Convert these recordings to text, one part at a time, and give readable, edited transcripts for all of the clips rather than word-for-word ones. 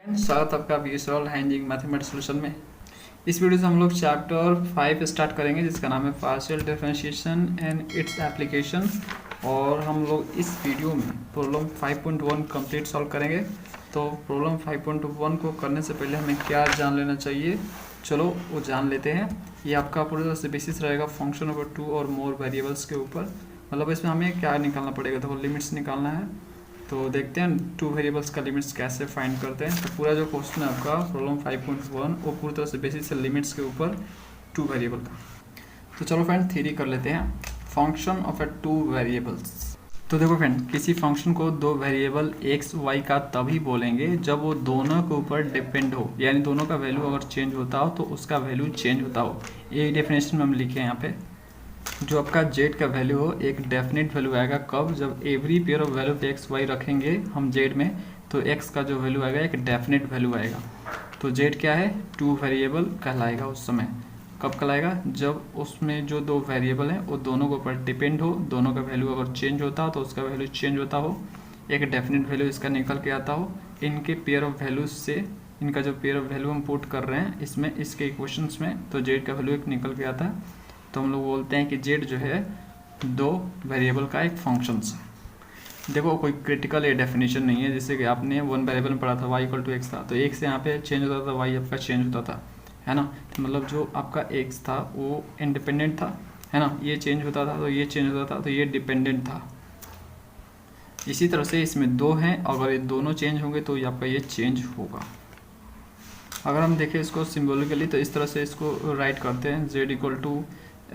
स्वागत आपका ग्रूवल mathematics solution में। इस वीडियो से हम लोग चैप्टर 5 स्टार्ट करेंगे जिसका नाम है partial differentiation and its application. और हम लोग इस वीडियो में प्रॉब्लम 5.1 कंप्लीट सॉल्व करेंगे। तो प्रॉब्लम 5.1 को करने से पहले हमें क्या जान लेना चाहिए, चलो वो जान लेते हैं। ये आपका पूरी तरह से बेसिस रहेगा फंक्शन ओवर 2 और मोर वेरिएबल्स के ऊपर। मतलब इसमें हमें क्या निकालना पड़ेगा, तो लिमिट्स निकालना है। तो देखते हैं 2 वेरिएबल्स का लिमिट्स कैसे फाइंड करते हैं। तो पूरा जो क्वेश्चन है आपका प्रॉब्लम 5.1 वो पूरी तरह से बेसिस है लिमिट्स के ऊपर 2 वेरिएबल का। तो चलो फ्रेंड थ्योरी कर लेते हैं। Function of 2 variables. तो देखो फ्रेंड, किसी फंक्शन को 2 वेरिएबल एक्स वाई का तभी बोलेंगे जब वो दोनों के ऊपर डिपेंड हो, यानी दोनों का वैल्यू अगर चेंज होता हो तो उसका वैल्यू चेंज होता हो। ये डेफिनेशन में हम लिखे हैं यहाँ पे। जो आपका जेड का वैल्यू हो एक डेफिनेट वैल्यू आएगा कब, जब every pair of value x y रखेंगे हम जेड में, तो एक्स का जो वैल्यू आएगा एक डेफिनेट वैल्यू आएगा। तो जेड क्या है, 2 वेरिएबल कहलाएगा उस समय। कब कहलाएगा, जब उसमें जो 2 वेरिएबल हैं वो दोनों के ऊपर डिपेंड हो, दोनों का वैल्यू अगर चेंज होता हो तो उसका वैल्यू चेंज होता हो, एक डेफिनेट वैल्यू इसका निकल के आता हो। इनके पेयर ऑफ वैल्यूज से, इनका जो पेयर ऑफ वैल्यू हम पुट कर रहे हैं इसमें, इसके इक्वेशंस में, तो जेड का वैल्यू एक निकल के आता है। तो हम लोग बोलते हैं कि जेड जो है 2 वेरिएबल का एक फंक्शन है। देखो कोई क्रिटिकल ये डेफिनेशन नहीं है, जैसे कि आपने 1 वेरिएबल में पढ़ा था y = x था, तो x से यहाँ पे चेंज होता था, y आपका चेंज होता था, है ना। तो मतलब जो आपका x था वो इंडिपेंडेंट था, है ना, ये चेंज होता था तो ये चेंज होता था, तो ये डिपेंडेंट था। इसी तरह से इसमें 2 हैं, अगर ये दोनों चेंज होंगे तो ये आपका ये चेंज होगा। अगर हम देखें इसको सिम्बोलिकली तो इस तरह से इसको राइट करते हैं, z =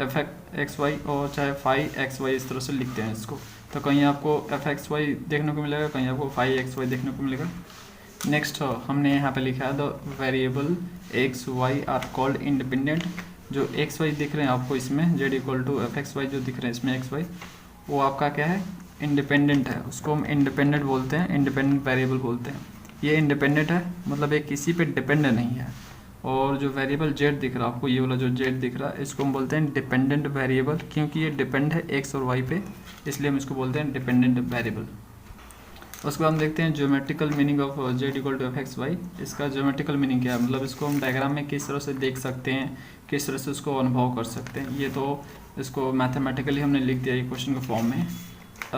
f(x, y) और चाहे phi(x, y) इस तरह से लिखते हैं इसको। तो कहीं आपको f(x, y) देखने को मिलेगा, कहीं आपको phi(x, y) देखने को मिलेगा। नेक्स्ट हमने यहाँ पे लिखा है the variable x, y are called independent. जो x, y दिख रहे हैं आपको इसमें, z = f(x, y) जो दिख रहे हैं इसमें x, y, वो आपका क्या है, इंडिपेंडेंट है। उसको हम इंडिपेंडेंट बोलते हैं, इंडिपेंडेंट वेरिएबल बोलते हैं। ये इंडिपेंडेंट है, मतलब ये किसी पे डिपेंड नहीं है। और जो वेरिएबल जेड दिख रहा है आपको, ये वाला जो जेड दिख रहा है, इसको हम बोलते हैं डिपेंडेंट वेरिएबल, क्योंकि ये डिपेंड है एक्स और वाई पे, इसलिए हम इसको बोलते हैं डिपेंडेंट वेरिएबल। उसके बाद हम देखते हैं geometrical meaning of Z = f(x, y)। इसका ज्योमेट्रिकल मीनिंग क्या है, मतलब इसको हम डायग्राम में किस तरह से देख सकते हैं, किस तरह से उसको अनुभव कर सकते हैं। ये तो इसको मैथमेटिकली हमने लिख दिया ये क्वेश्चन के फॉर्म में।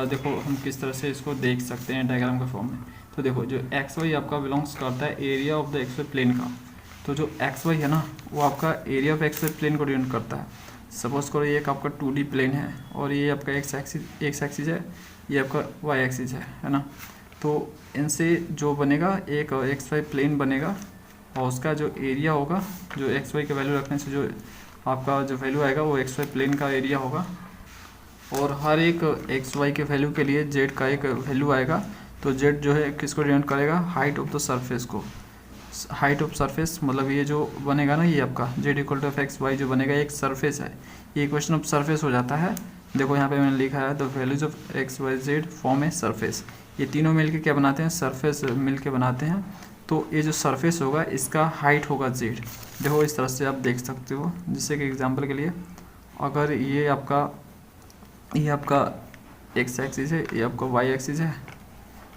देखो हम किस तरह से इसको देख सकते हैं डायग्राम के फॉर्म में। तो देखो जो एक्स वाई आपका बिलोंग्स करता है area of the x y plane का। तो जो एक्स वाई है ना, वो आपका area of x y plane को डिनोट करता है। सपोज करो ये एक आपका 2D प्लेन है और ये आपका एक्स एक्सिस है, ये आपका वाई एक्सिस है ना। तो इनसे जो बनेगा एक एक्स वाई प्लेन बनेगा, और उसका जो एरिया होगा, जो एक्स वाई के वैल्यू रखने से जो आपका जो वैल्यू आएगा वो एक्स वाई प्लेन का एरिया होगा। और हर एक एक्स वाई के वैल्यू के लिए जेड का एक वैल्यू आएगा। तो जेड जो है किसको डिनोट करेगा, हाइट ऑफ द सरफेस को। हाइट ऑफ सरफेस मतलब ये जो बनेगा ना, ये आपका जेड = f(x, y) जो बनेगा एक सरफेस है। ये क्वेश्चन ऑफ सरफेस हो जाता है। देखो यहाँ पे मैंने लिखा है the values of x, y, z form a surface. ये तीनों मिलके क्या बनाते हैं, सरफेस मिलके बनाते हैं। तो ये जो सरफेस होगा इसका हाइट होगा जेड। देखो इस तरह से आप देख सकते हो, जिससे कि एग्जाम्पल के लिए अगर ये आपका एक्स एक्सिस है, ये आपका वाई एक्सिस है,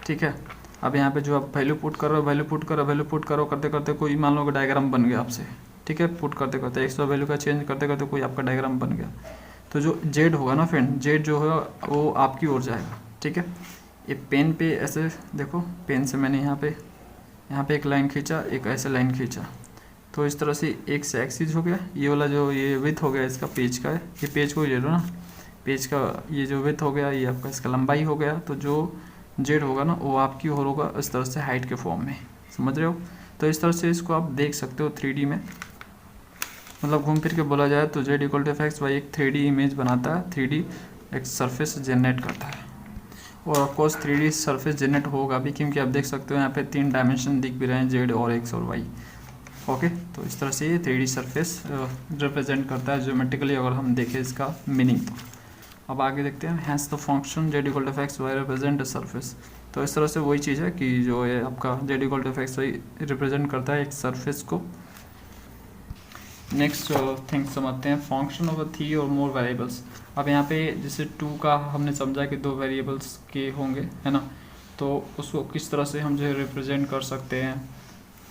ठीक है। अब यहाँ पे जो आप वैल्यू पुट करो, वैल्यू पुट करो करते करते कोई मान लो डायग्राम बन गया आपसे, ठीक है। पुट करते करते एक्स वैल्यू का चेंज करते करते कोई आपका डायग्राम बन गया। तो जो जेड होगा ना फ्रेंड, जेड जो होगा वो आपकी ओर जाएगा, ठीक है। ये पेन पे ऐसे देखो, पेन से मैंने यहाँ पे एक लाइन खींचा, एक ऐसे लाइन खींचा, तो इस तरह से एक से एक्सिस हो गया। ये वाला जो ये विड्थ हो गया इसका पेज का है, ये पेज को ही ले लो ना, पेज का ये जो विड्थ हो गया ये आपका इसका लंबाई हो गया। तो जो जेड होगा ना वो आपकी ओर होगा इस तरह से हाइट के फॉर्म में, समझ रहे हो। तो इस तरह से इसको आप देख सकते हो 3D में। मतलब घूम फिर के बोला जाए तो जेड = f(x, y) एक 3D इमेज बनाता है, 3D एक सरफेस जनरेट करता है। और ऑफकोर्स 3D सरफेस जनरेट होगा भी, क्योंकि आप देख सकते हो यहाँ पे 3 डायमेंशन दिख भी रहे हैं, जेड और एक्स और वाई। ओके, तो इस तरह से ये 3D सरफेस रिप्रेजेंट करता है ज्योमेट्रिकली, अगर हम देखें इसका मीनिंग तो। अब आगे देखते हैं, hence the function z = f(x, y) represent a surface. तो इस तरह से वही चीज़ है कि जो है आपका जेड = f(x, y) रिप्रेजेंट करता है एक सरफेस को। नेक्स्ट थिंग समझते हैं, फंक्शन ऑफ 3 और मोर वेरिएबल्स। अब यहाँ पे जैसे 2 का हमने समझा कि 2 वेरिएबल्स के होंगे, है ना। तो उसको किस तरह से हम जो है रिप्रेजेंट कर सकते हैं,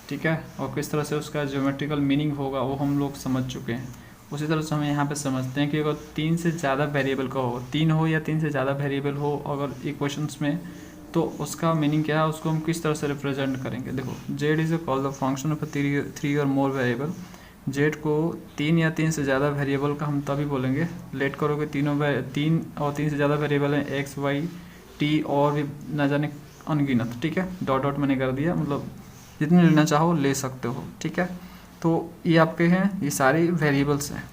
ठीक है, और किस तरह से उसका ज्योमेट्रिकल मीनिंग होगा वो हम लोग समझ चुके हैं। उसी तरह से हम यहाँ पे समझते हैं कि अगर 3 से ज़्यादा वेरिएबल का हो, 3 हो या 3 से ज़्यादा वेरिएबल हो अगर इक्वेशंस में, तो उसका मीनिंग क्या है, उसको हम किस तरह से रिप्रेजेंट करेंगे। देखो, Z is called the function of 3 और मोर वेरिएबल। जेड को 3 या 3 से ज़्यादा वेरिएबल का हम तभी बोलेंगे, लेट करोगे 3 और 3 से ज़्यादा वेरिएबल हैं एक्स वाई टी और भी न जाने अनगिनत। ठीक है, डॉट डॉट मैंने कर दिया, मतलब जितने लेना चाहो ले सकते हो। ठीक है, तो ये आपके हैं, ये सारे वेरिएबल्स हैं।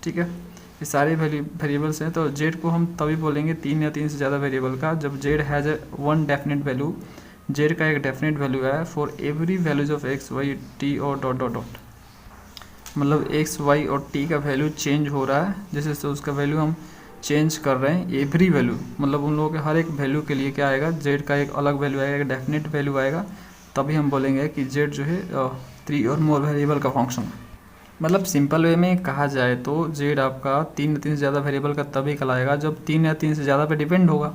ठीक है, ये सारे वेरिएबल्स हैं। तो जेड को हम तभी बोलेंगे 3 या 3 से ज़्यादा वेरिएबल का जब z has a one definite value, z का एक डेफिनेट वैल्यू है for every values of x y t और डॉट डॉट डॉट। मतलब एक्स वाई और टी का वैल्यू चेंज हो रहा है, जैसे से उसका वैल्यू हम चेंज कर रहे हैं। एवरी वैल्यू मतलब उन लोगों के हर एक वैल्यू के लिए क्या आएगा, जेड का एक अलग वैल्यू आएगा, एक डेफिनेट वैल्यू आएगा, तभी हम बोलेंगे कि जेड जो है 3 और मोर वेरिएबल का फंक्शन है। मतलब सिंपल वे में कहा जाए तो जेड आपका 3 या 3 से ज़्यादा वेरिएबल का तभी कहलाएगा जब 3 या 3 से ज़्यादा पे डिपेंड होगा।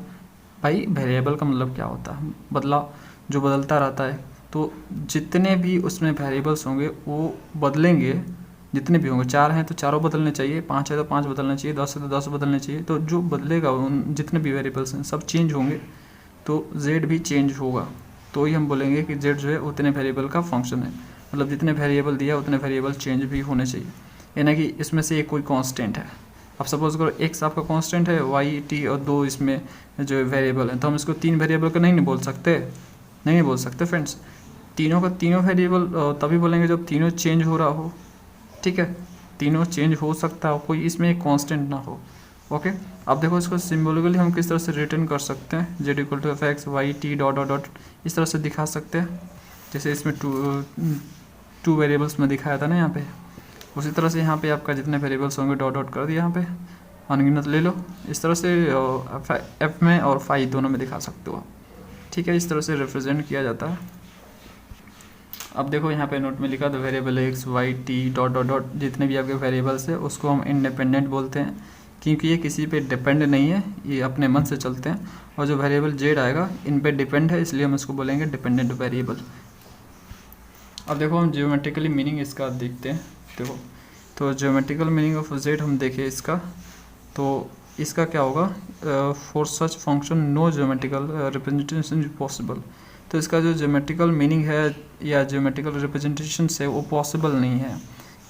भाई वेरिएबल का मतलब क्या होता है, बदलाव जो बदलता रहता है। तो जितने भी उसमें वेरिएबल्स होंगे वो बदलेंगे, जितने भी होंगे, 4 हैं तो चारों बदलने चाहिए, 5 है तो 5 बदलने चाहिए, 10 है तो 10 बदलने चाहिए। तो जो बदलेगा उन जितने भी वेरिएबल्स हैं सब चेंज होंगे, तो जेड भी चेंज होगा। तो ही हम बोलेंगे कि जेड जो है उतने वेरिएबल का फंक्शन है। मतलब जितने वेरिएबल दिया उतने वेरिएबल चेंज भी होने चाहिए, यानी कि इसमें से एक कोई कांस्टेंट है। अब सपोज करो एक्स आपका कांस्टेंट है, वाई टी और 2 इसमें जो वेरिएबल हैं, तो हम इसको 3 वेरिएबल का नहीं बोल सकते, नहीं बोल सकते फ्रेंड्स। तीनों का तीनों वेरिएबल तभी बोलेंगे जब तीनों चेंज हो रहा हो। ठीक है, तीनों चेंज हो सकता हो, कोई इसमें एक कांस्टेंट ना हो। ओके, अब देखो इसको सिम्बोलिकली हम किस तरह से रिटर्न कर सकते हैं, z equal to f x y t dot dot dot, इस तरह से दिखा सकते हैं। जैसे इसमें टू वेरिएबल्स में दिखाया था ना यहाँ पे, उसी तरह से यहाँ पे आपका जितने वेरिएबल्स होंगे डॉट डॉट कर दिया, यहाँ पे अनगिनत ले लो। इस तरह से एफ में और फाई दोनों में दिखा सकते हो। ठीक है, इस तरह से रिप्रेजेंट किया जाता है। अब देखो यहाँ पे नोट में लिखा तो variable x y t dot dot dot, जितने भी आपके वेरिएबल्स है उसको हम इंडिपेंडेंट बोलते हैं, क्योंकि ये किसी पे डिपेंड नहीं है, ये अपने मन से चलते हैं। और जो वेरिएबल जेड आएगा इन पे डिपेंड है, इसलिए हम इसको बोलेंगे डिपेंडेंट वेरिएबल। अब देखो हम ज्योमेट्रिकली मीनिंग इसका देखते हैं। देखो, तो ज्योमेट्रिकल मीनिंग ऑफ जेड हम देखें इसका, तो इसका क्या होगा, for such function no geometrical representation possible. तो इसका जो ज्योमेट्रिकल मीनिंग है या ज्योमेट्रिकल रिप्रेजेंटेशन है वो पॉसिबल नहीं है,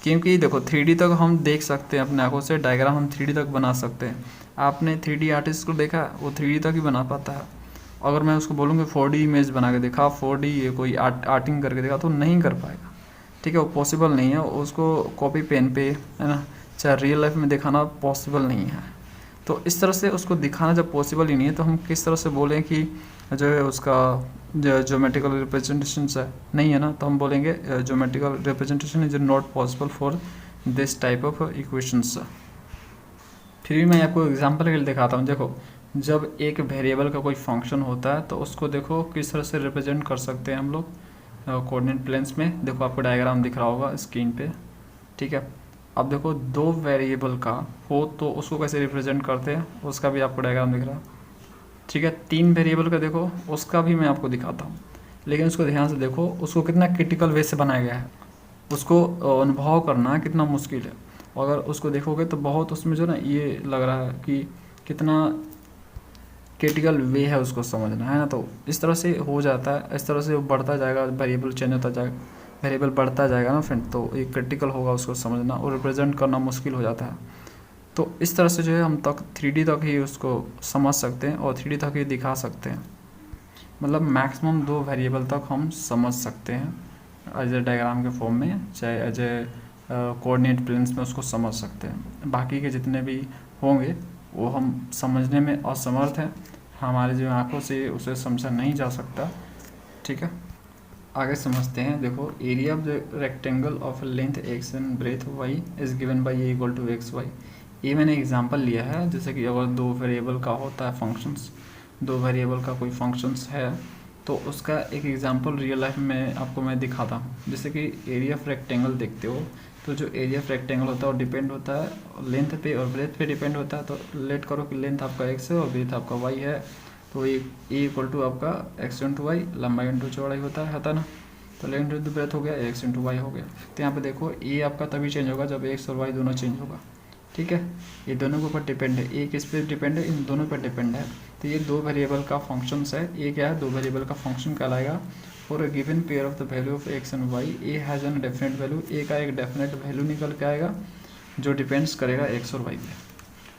क्योंकि देखो 3D तक हम देख सकते हैं अपने आंखों से, डायग्राम हम 3D तक बना सकते हैं। आपने 3D आर्टिस्ट को देखा, वो 3D तक ही बना पाता है। अगर मैं उसको बोलूँगा 4D इमेज बना के देखा, 4D कोई आर्टिंग करके देखा, तो नहीं कर पाएगा। ठीक है, वो पॉसिबल नहीं है, उसको कॉपी पेन पे है ना, चाहे रियल लाइफ में दिखाना पॉसिबल नहीं है। तो इस तरह से उसको दिखाना जब पॉसिबल ही नहीं है, तो हम किस तरह से बोलें कि जो है उसका जो ज्योमेट्रिकल रिप्रेजेंटेशन है नहीं है ना, तो हम बोलेंगे geometrical representation is not possible for this type of equations. फिर भी मैं आपको एग्जांपल के लिए दिखाता हूँ। देखो, जब एक वेरिएबल का कोई फंक्शन होता है तो उसको देखो किस तरह से रिप्रेजेंट कर सकते हैं हम लोग कोऑर्डिनेट प्लेन्स में। देखो आपको डायग्राम दिख रहा होगा स्क्रीन पे। ठीक है, अब देखो 2 वेरिएबल का हो तो उसको कैसे रिप्रेजेंट करते हैं, उसका भी आपको डायग्राम दिख रहा है। ठीक है, 3 वेरिएबल का देखो, उसका भी मैं आपको दिखाता हूँ, लेकिन उसको ध्यान से देखो, उसको कितना क्रिटिकल वे से बनाया गया है, उसको अनुभव करना कितना मुश्किल है। अगर उसको देखोगे तो बहुत उसमें जो ना ये लग रहा है कि कितना क्रिटिकल वे है उसको समझना, है ना। तो इस तरह से हो जाता है, इस तरह से बढ़ता जाएगा, वेरिएबल चेंज होता जाएगा, वेरिएबल बढ़ता जाएगा ना फ्रेंड, तो ये क्रिटिकल होगा उसको समझना और रिप्रेजेंट करना मुश्किल हो जाता है। तो इस तरह से जो है हम तक 3D तक ही उसको समझ सकते हैं और 3D तक ही दिखा सकते हैं। मतलब मैक्सिमम 2 वेरिएबल तक हम समझ सकते हैं एज ए डायग्राम के फॉर्म में, चाहे एज ए कोऑर्डिनेट प्लेन्स में उसको समझ सकते हैं। बाकी के जितने भी होंगे वो हम समझने में असमर्थ हैं, हमारे जो आंखों से उसे समझा नहीं जा सकता। ठीक है, आगे समझते हैं। देखो, area of the rectangle of length x and breadth y is given by a equal to x y. ये मैंने एग्जांपल लिया है, जैसे कि अगर 2 वेरिएबल का होता है फंक्शंस, 2 वेरिएबल का कोई फंक्शंस है तो उसका एक एग्जांपल रियल लाइफ में आपको मैं दिखाता हूँ। जैसे कि एरिया ऑफ रेक्टेंगल देखते हो, तो जो एरिया ऑफ रेक्टेंगल होता है वो डिपेंड होता है लेंथ पे और ब्रेथ पे डिपेंड होता है। तो लेट करो कि लेंथ आपका एक्स है और ब्रेथ आपका वाई है, तो ये इक्वल टू आपका एक्स इंटू वाई, लंबाई इंटू चौड़ाई होता है ना। तो लेंथ इंटू ब्रेथ हो गया एक्स इंटू वाई हो गया। तो यहाँ पे देखो ए आपका तभी चेंज होगा जब एक्स और वाई दोनों चेंज होगा, ठीक है। ये दोनों के ऊपर डिपेंड है, ए किस पे डिपेंड है, इन दोनों पर डिपेंड है। तो ये दो वेरिएबल का फंक्शंस है, ए क्या है, दो वेरिएबल का फंक्शन कहलाएगा। For a given pair of the value of x and y, a has an definite value, a का एक डेफिनेट वैल्यू निकल के आएगा जो डिपेंड्स करेगा एक्स और वाई पे।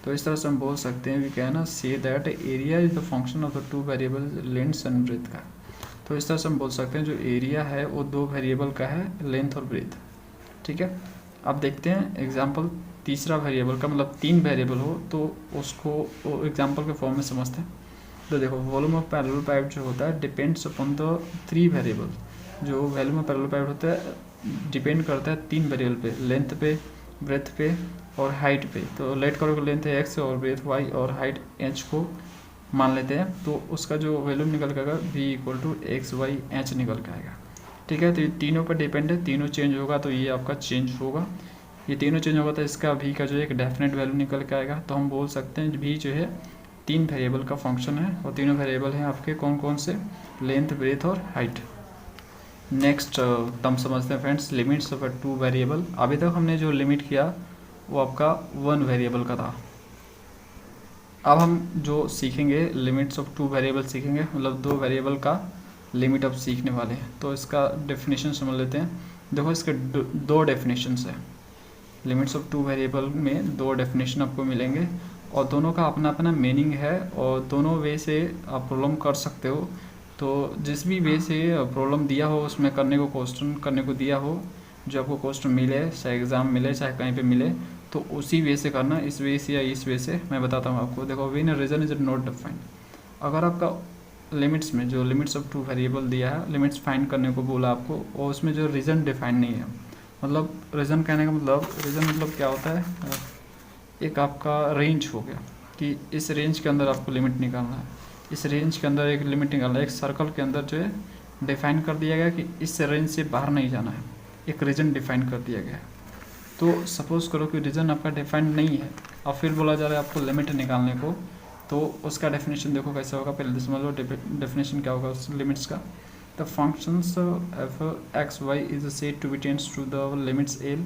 तो इस तरह से हम बोल सकते हैं, we can say that area is the function of the two variable length and breadth का। तो इस तरह से हम बोल सकते हैं जो एरिया है वो दो वेरिएबल का है, लेंथ और ब्रेथ, ठीक है। अब देखते हैं एग्जाम्पल, तीसरा वेरिएबल का मतलब तीन वेरिएबल हो तो उसको एग्जाम्पल के फॉर्म में समझते हैं। तो देखो वॉल्यूम ऑफ पैरेलल पाइप जो होता है depends upon the three variable, जो वॉल्यूम ऑफ पैरेलल पाइप होता है डिपेंड करता है तीन वेरिएबल पे, लेंथ पे, ब्रेथ पे और हाइट पे। तो लेट करो लेंथ है एक्स और ब्रेथ वाई और हाइट एच को मान लेते हैं, तो उसका जो वैल्यू निकल के आएगा v equal to x y h निकल के आएगा, ठीक है। तो ये तीनों पर डिपेंड है, तीनों चेंज होगा तो ये आपका चेंज होगा, ये तीनों चेंज होगा तो इसका v का जो एक डेफिनेट वैल्यू निकल के आएगा। तो हम बोल सकते हैं v जो है तीन वेरिएबल का फंक्शन है और तीनों वेरिएबल हैं आपके कौन कौन से, लेंथ, ब्रेथ और हाइट। नेक्स्ट हम समझते हैं friends limits of two variable. अभी तक हमने जो लिमिट किया वो आपका वन वेरिएबल का था। अब हम जो सीखेंगे लिमिट्स ऑफ टू वेरिएबल सीखेंगे, मतलब दो वेरिएबल का लिमिट अब सीखने वाले हैं। तो इसका डेफिनेशन समझ लेते हैं। देखो इसके दो डेफिनेशंस हैं, लिमिट्स ऑफ टू वेरिएबल में दो डेफिनेशन आपको मिलेंगे और दोनों का अपना अपना मीनिंग है और दोनों वे से आप प्रॉब्लम कर सकते हो। तो जिस भी वे से प्रॉब्लम दिया हो उसमें करने को, क्वेश्चन करने को दिया हो, जो आपको क्वेश्चन मिले चाहे एग्ज़ाम मिले चाहे कहीं पे मिले, तो उसी वे से करना, इस वे से या इस वे से। मैं बताता हूँ आपको। देखो when region is not defined, अगर आपका लिमिट्स में जो लिमिट्स ऑफ टू वेरिएबल दिया है, लिमिट्स फाइंड करने को बोला आपको और उसमें जो रीजन डिफाइंड नहीं है, मतलब रीजन कहने का मतलब, रीजन मतलब क्या होता है, एक आपका रेंज हो गया कि इस रेंज के अंदर आपको लिमिट निकालना है, इस रेंज के अंदर एक लिमिट निकालना है, एक सर्कल के अंदर जो है डिफाइन कर दिया गया कि इस रेंज से बाहर नहीं जाना है, एक रीजन डिफाइन कर दिया गया है। तो सपोज़ करो कि रीजन आपका डिफाइंड नहीं है और फिर बोला जा रहा है आपको लिमिट निकालने को, तो उसका डेफिनेशन देखो कैसे होगा। पहले समझ लो डेफिनेशन क्या होगा उस लिमिट्स का। The functions f x y is said to be tends to the limits l.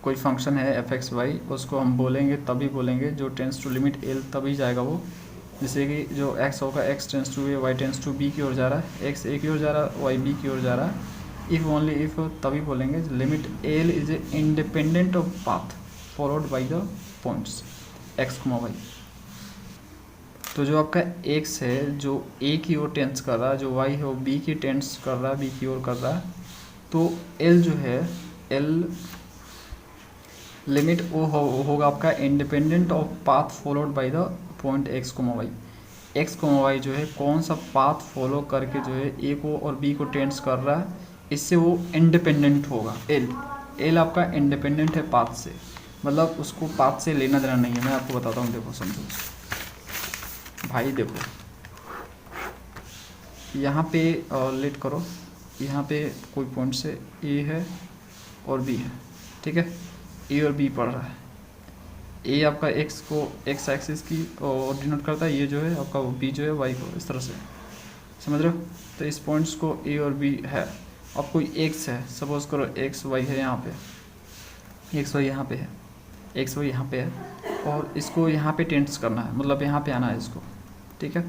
कोई फंक्शन है एफ एक्स वाई, उसको हम बोलेंगे तभी बोलेंगे जो टेंस टू लिमिट एल तभी जाएगा वो। जैसे कि जो एक्स होगा x tends to a, y tends to b की ओर जा रहा है, एक्स ए की ओर जा रहा है, वाई बी की ओर जा रहा है। इफ़ ओनली इफ तभी बोलेंगे limit l is a independent of path followed by the points x comma y. तो जो आपका एक्स है जो ए की ओर टेंस कर रहा है, जो वाई है वो बी की टेंस कर रहा है, बी की ओर कर रहा है, तो एल जो है एल लिमिट वो होगा आपका independent of path followed by the point x comma y. X comma y जो है कौन सा पाथ फॉलो करके जो है ए को और बी को टेंस कर रहा है, इससे वो इंडिपेंडेंट होगा। एल आपका इंडिपेंडेंट है पाथ से, मतलब उसको पाथ से लेना देना नहीं है। मैं आपको बताता हूँ, देखो समझो भाई। देखो यहाँ पे लेट करो, यहाँ पे कोई पॉइंट से ए है और बी है, ठीक है। ए और बी पढ़ रहा है, ए आपका एक्स को एक्स एक्सिस की और डिनोट करता है, ये जो है आपका बी जो है वाई को, इस तरह से समझ रहे हो। तो इस पॉइंट्स को ए और बी है। अब कोई एक्स है, सपोज करो एक्स वाई है, यहाँ पे एक्स वाई यहाँ पे है, एक्स वाई यहाँ पे है और इसको यहाँ पे टेंस करना है, मतलब यहाँ पे आना है इसको, ठीक है।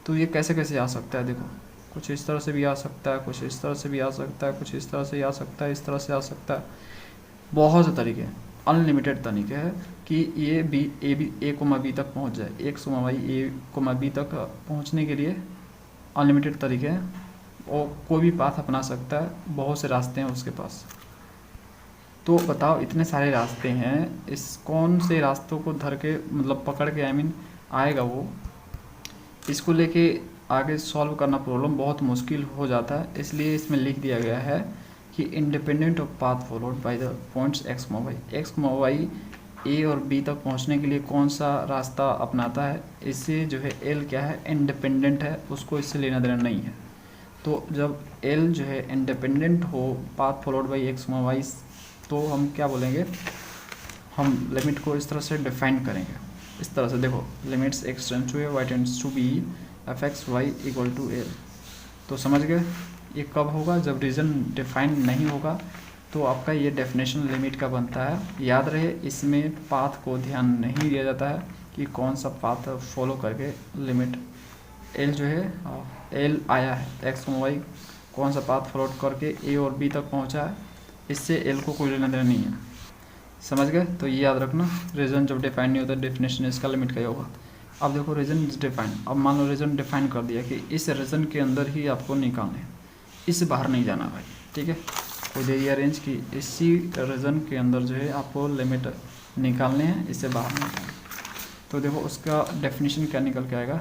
तो ये कैसे कैसे आ सकता है, देखो कुछ इस तरह से भी आ सकता है, कुछ इस तरह से भी आ सकता है, कुछ इस तरह से आ सकता है, इस तरह से आ सकता है। बहुत से तरीके हैं, अनलिमिटेड तरीके हैं कि ये बी ए कोमा बी तक पहुंच जाए, एक्स कोमा वाई ए कोमा बी तक पहुंचने के लिए अनलिमिटेड तरीके हैं और कोई भी पाथ अपना सकता है, बहुत से रास्ते हैं उसके पास। तो बताओ इतने सारे रास्ते हैं, इस कौन से रास्तों को धर के मतलब पकड़ के आएगा वो, इसको लेके आगे सॉल्व करना प्रॉब्लम बहुत मुश्किल हो जाता है। इसलिए इसमें लिख दिया गया है कि independent of path followed by the points x comma y. X comma y a और बी तक पहुंचने के लिए कौन सा रास्ता अपनाता है, इससे जो है एल क्या है, इंडिपेंडेंट है, उसको इससे लेना देना नहीं है। तो जब एल जो है इंडिपेंडेंट हो path followed by x comma y, तो हम क्या बोलेंगे, हम लिमिट को इस तरह से डिफाइन करेंगे। इस तरह से देखो limits x tends to a y tends to b f x y equal to l. तो समझ गए, ये कब होगा, जब रीजन डिफाइन नहीं होगा तो आपका ये डेफिनेशन लिमिट का बनता है। याद रहे इसमें पाथ को ध्यान नहीं दिया जाता है कि कौन सा पाथ फॉलो करके लिमिट एल जो है एल आया है, एक्स वाई कौन सा पाथ फॉलो करके ए और बी तक पहुंचा है, इससे एल को कोई लेना देना नहीं है। समझ गए? तो ये याद रखना, रीजन जब डिफाइन नहीं होता डेफिनेशन इसका लिमिट का ही होगा। अब देखो रीजन इज डिफाइन, अब मान लो रीजन डिफाइन कर दिया कि इस रीजन के अंदर ही आपको निकालना है, इससे बाहर नहीं जाना भाई, ठीक है। कोई दे दिया रेंज की इसी रीजन के अंदर जो है आपको लिमिट निकालने हैं, इससे बाहर नहीं जाना। तो देखो उसका डेफिनेशन क्या निकल के आएगा,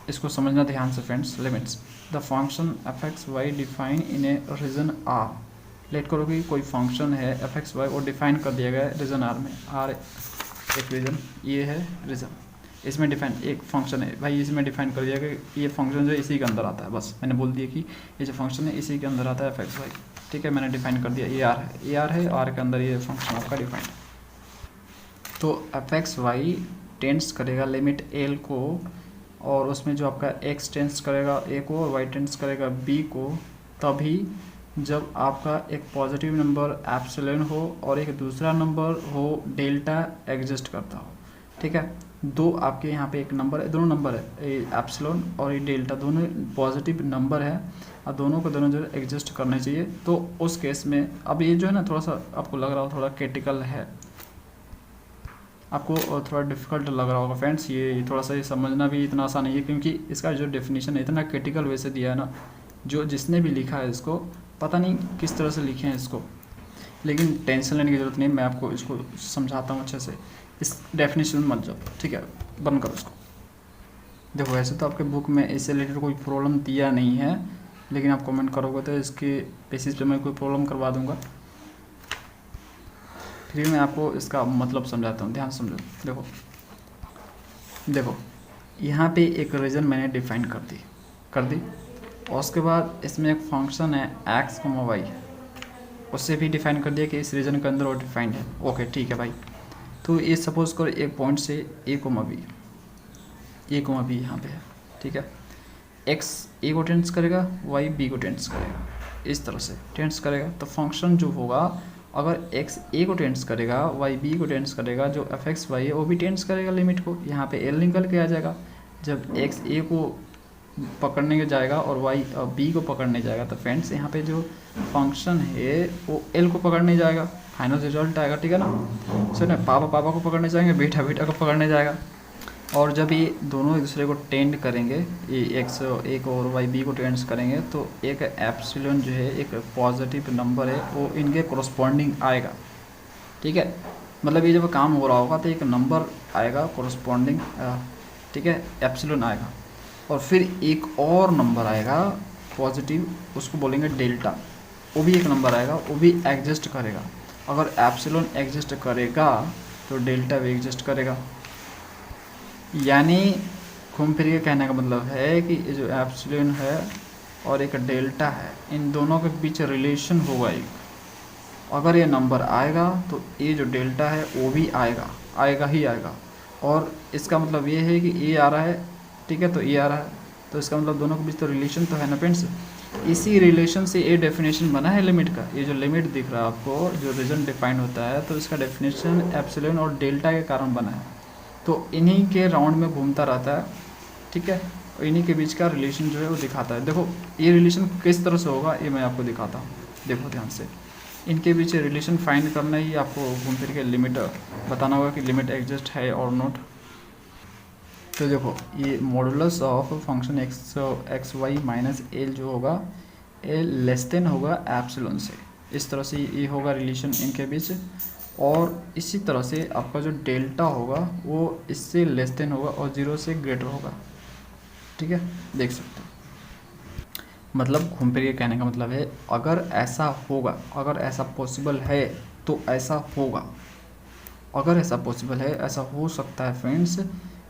इसको समझना ध्यान से friends. Limits the function f x y define in a region r. Let करो कि कोई फंक्शन है एफ एक्स वाई और डिफाइन कर दिया गया है रीजन आर में। आर एक रीजन, ये है रीजन, इसमें डिफाइन एक फंक्शन है भाई, इसमें डिफाइन कर दिया कि ये फंक्शन जो है इसी के अंदर आता है। बस मैंने बोल दिया कि ये जो फंक्शन है इसी के अंदर आता है एफ एक्स वाई, ठीक है। मैंने डिफाइन कर दिया ए आर है, ए आर है, आर के अंदर ये फंक्शन आपका डिफाइंड। तो एफ एक्स वाई टेंस करेगा लिमिट एल को, और उसमें जो आपका एक्स टेंस करेगा ए को और वाई टेंस करेगा बी को, तभी जब आपका एक पॉजिटिव नंबर एप्सिलॉन हो और एक दूसरा नंबर हो डेल्टा एग्जिस्ट करता हो, ठीक है। दो आपके यहाँ पे एक नंबर है, दोनों नंबर है, एप्सिलॉन और ये डेल्टा दोनों पॉजिटिव नंबर है और दोनों को दोनों जो है एग्जिस्ट करने चाहिए। तो उस केस में अब ये जो है ना थोड़ा सा आपको लग रहा हो थोड़ा क्रिटिकल है, आपको थोड़ा डिफिकल्ट लग रहा होगा फ्रेंड्स, ये थोड़ा सा ये समझना भी इतना आसान नहीं है, क्योंकि इसका जो डेफिनेशन है इतना क्रिटिकल वे से दिया है ना, जो जिसने भी लिखा है इसको पता नहीं किस तरह से लिखे हैं इसको, लेकिन टेंशन लेने की ज़रूरत नहीं, मैं आपको इसको समझाता हूँ अच्छे से। इस डेफिनेशन में मत जाओ, ठीक है, बंद करो इसको। देखो वैसे तो आपके बुक में इससे रिलेटेड कोई प्रॉब्लम दिया नहीं है, लेकिन आप कमेंट करोगे तो इसके बेसिस पे मैं कोई प्रॉब्लम करवा दूंगा। फिर मैं आपको इसका मतलब समझाता हूँ, ध्यान समझो। देखो यहाँ पे एक रीजन मैंने डिफाइन कर दी और उसके बाद इसमें एक फंक्शन है एक्स वाई, उससे भी डिफाइन कर दिया कि इस रीजन के अंदर वो डिफाइंड है। ओके ठीक है भाई, तो ये सपोज करो एक पॉइंट से ए कोमा बी यहाँ पे है, ठीक है। एक्स ए को टेंस करेगा, वाई बी को टेंस करेगा, इस तरह से टेंस करेगा। तो फंक्शन जो होगा अगर एक्स ए को टेंस करेगा, वाई बी को टेंस करेगा, जो एफ एक्स वाई है वो भी टेंस करेगा लिमिट को, यहाँ पे एल निकल के आ जाएगा। जब एक्स ए को पकड़ने के जाएगा और वाई बी को पकड़ने जाएगा, तो फ्रेंड्स यहाँ पे जो फंक्शन है वो एल को पकड़ने जाएगा, फाइनल रिजल्ट आएगा, ठीक है ना। सो ना पापा को पकड़ने जाएंगे, बेटा को पकड़ने जाएगा। और जब ये दोनों एक दूसरे को टेंड करेंगे, ये एक्स ए को और वाई बी को टेंड्स करेंगे, तो एक एप्सिलॉन जो है एक पॉजिटिव नंबर है वो इनके कोरस्पॉन्डिंग आएगा, ठीक है। मतलब ये जब काम हो रहा होगा तो एक नंबर आएगा कोरस्पॉन्डिंग, ठीक है, एप्सिलॉन आएगा, और फिर एक और नंबर आएगा पॉजिटिव, उसको बोलेंगे डेल्टा, वो भी एक नंबर आएगा, वो भी एग्जिस्ट करेगा। अगर एप्सिलॉन एग्जिस्ट करेगा तो डेल्टा भी एग्जिस्ट करेगा। यानी घूम फिर के कहने का मतलब है कि ये जो एप्सिलॉन है और एक डेल्टा है, इन दोनों के बीच रिलेशन होगा एक। अगर ये नंबर आएगा तो ये जो डेल्टा है वो भी आएगा ही आएगा। और इसका मतलब ये है कि ए आ रहा है, ठीक है, तो ए आ रहा है, तो इसका मतलब दोनों के बीच तो रिलेशन तो है ना फ्रेंड्स। इसी रिलेशन से ये डेफिनेशन बना है लिमिट का। ये जो लिमिट दिख रहा है आपको, जो रीजन डिफाइंड होता है, तो इसका डेफिनेशन एप्सिलॉन और डेल्टा के कारण बना है। तो इन्हीं के राउंड में घूमता रहता है, ठीक है, और इन्हीं के बीच का रिलेशन जो है वो दिखाता है। देखो ये रिलेशन किस तरह से होगा ये मैं आपको दिखाता हूँ, देखो ध्यान से। इनके बीच रिलेशन फाइंड करना ही आपको घूम फिर के लिमिट बताना होगा कि लिमिट एग्जिस्ट है और नॉट। तो देखो ये modulus of function x y minus l जो होगा, एल लेस देन होगा एप्सिलॉन से, इस तरह से ये होगा रिलेशन इनके बीच। और इसी तरह से आपका जो डेल्टा होगा वो इससे लेस देन होगा और 0 से ग्रेटर होगा, ठीक है, देख सकते हो। मतलब घूम फिर के कहने का मतलब है अगर ऐसा होगा, अगर ऐसा पॉसिबल है तो ऐसा होगा। अगर ऐसा पॉसिबल है, ऐसा हो सकता है फ्रेंड्स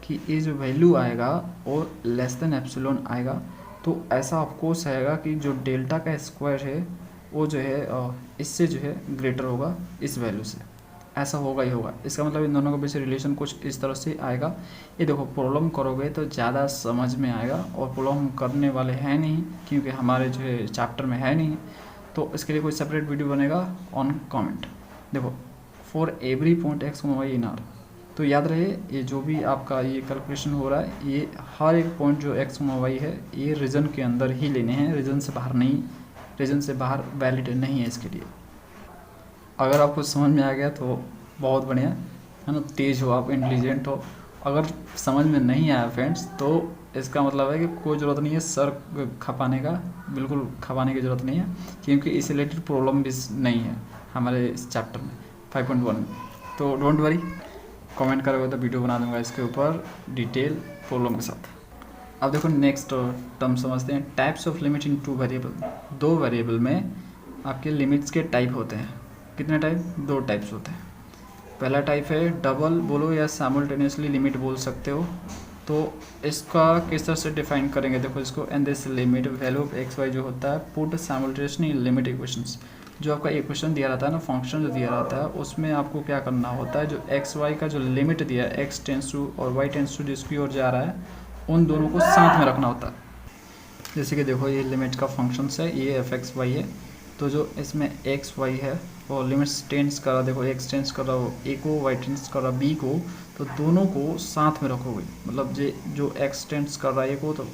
कि ये जो वैल्यू आएगा वो लेस देन एप्सिलॉन आएगा, तो ऐसा ऑफकोर्स आएगा कि जो डेल्टा का स्क्वायर है वो जो है इससे जो है ग्रेटर होगा इस वैल्यू से। ऐसा होगा ही होगा। इसका मतलब इन दोनों के बीच रिलेशन कुछ इस तरह से आएगा। ये देखो प्रॉब्लम करोगे तो ज़्यादा समझ में आएगा, और प्रॉब्लम हम करने वाले हैं नहीं क्योंकि हमारे जो है चैप्टर में है नहीं, तो इसके लिए कोई सेपरेट वीडियो बनेगा ऑन कमेंट। देखो for every point x y in r, तो याद रहे ये जो भी आपका ये कैलकुलेशन हो रहा है, ये हर एक पॉइंट जो एक्स वाई है ये रीजन के अंदर ही लेने हैं, रीजन से बाहर नहीं, रीजन से बाहर वैलिड नहीं है इसके लिए। अगर आपको समझ में आ गया तो बहुत बढ़िया है ना, तेज़ हो आप, इंटेलिजेंट हो। अगर समझ में नहीं आया फ्रेंड्स तो इसका मतलब है कि कोई ज़रूरत नहीं है सर खपाने का, बिल्कुल खपाने की ज़रूरत नहीं है, क्योंकि इस रिलेटेड प्रॉब्लम भी नहीं है हमारे इस चैप्टर में 5.1 में। तो डोंट वरी, कमेंट करोगे तो वीडियो बना दूंगा इसके ऊपर डिटेल प्रॉब्लम के साथ। अब देखो नेक्स्ट टर्म समझते हैं, types of limit in two variable. दो वेरिएबल में आपके लिमिट्स के टाइप होते हैं। कितने टाइप? दो टाइप्स होते हैं। पहला टाइप है डबल बोलो या साइमल्टेनियसली लिमिट बोल सकते हो। तो इसका किस तरह से डिफाइन करेंगे, देखो इसको, and this limit value of x y जो होता है पुट साइमल्टेनियसली लिमिट इक्वेशंस। जो आपका इक्वेशन दिया रहता है ना, फंक्शन जो दिया रहता है, उसमें आपको क्या करना होता है, जो एक्स वाई का जो लिमिट दिया है, एक्स टेंस टू और वाई टेंस टू जिसकी ओर जा रहा है, उन दोनों को साथ में रखना होता है। जैसे कि देखो ये लिमिट का फंक्शंस है, ये एफ एक्स वाई है, तो जो इसमें एक्स वाई है और लिमिट्स टेंस कर रहा, देखो एक्स टेंस कर रहा हो ए को, वाई टेंस कर रहा बी को, तो दोनों को साथ में रखोगे। मतलब जो एक्स टेंस कर रहा है ए को तो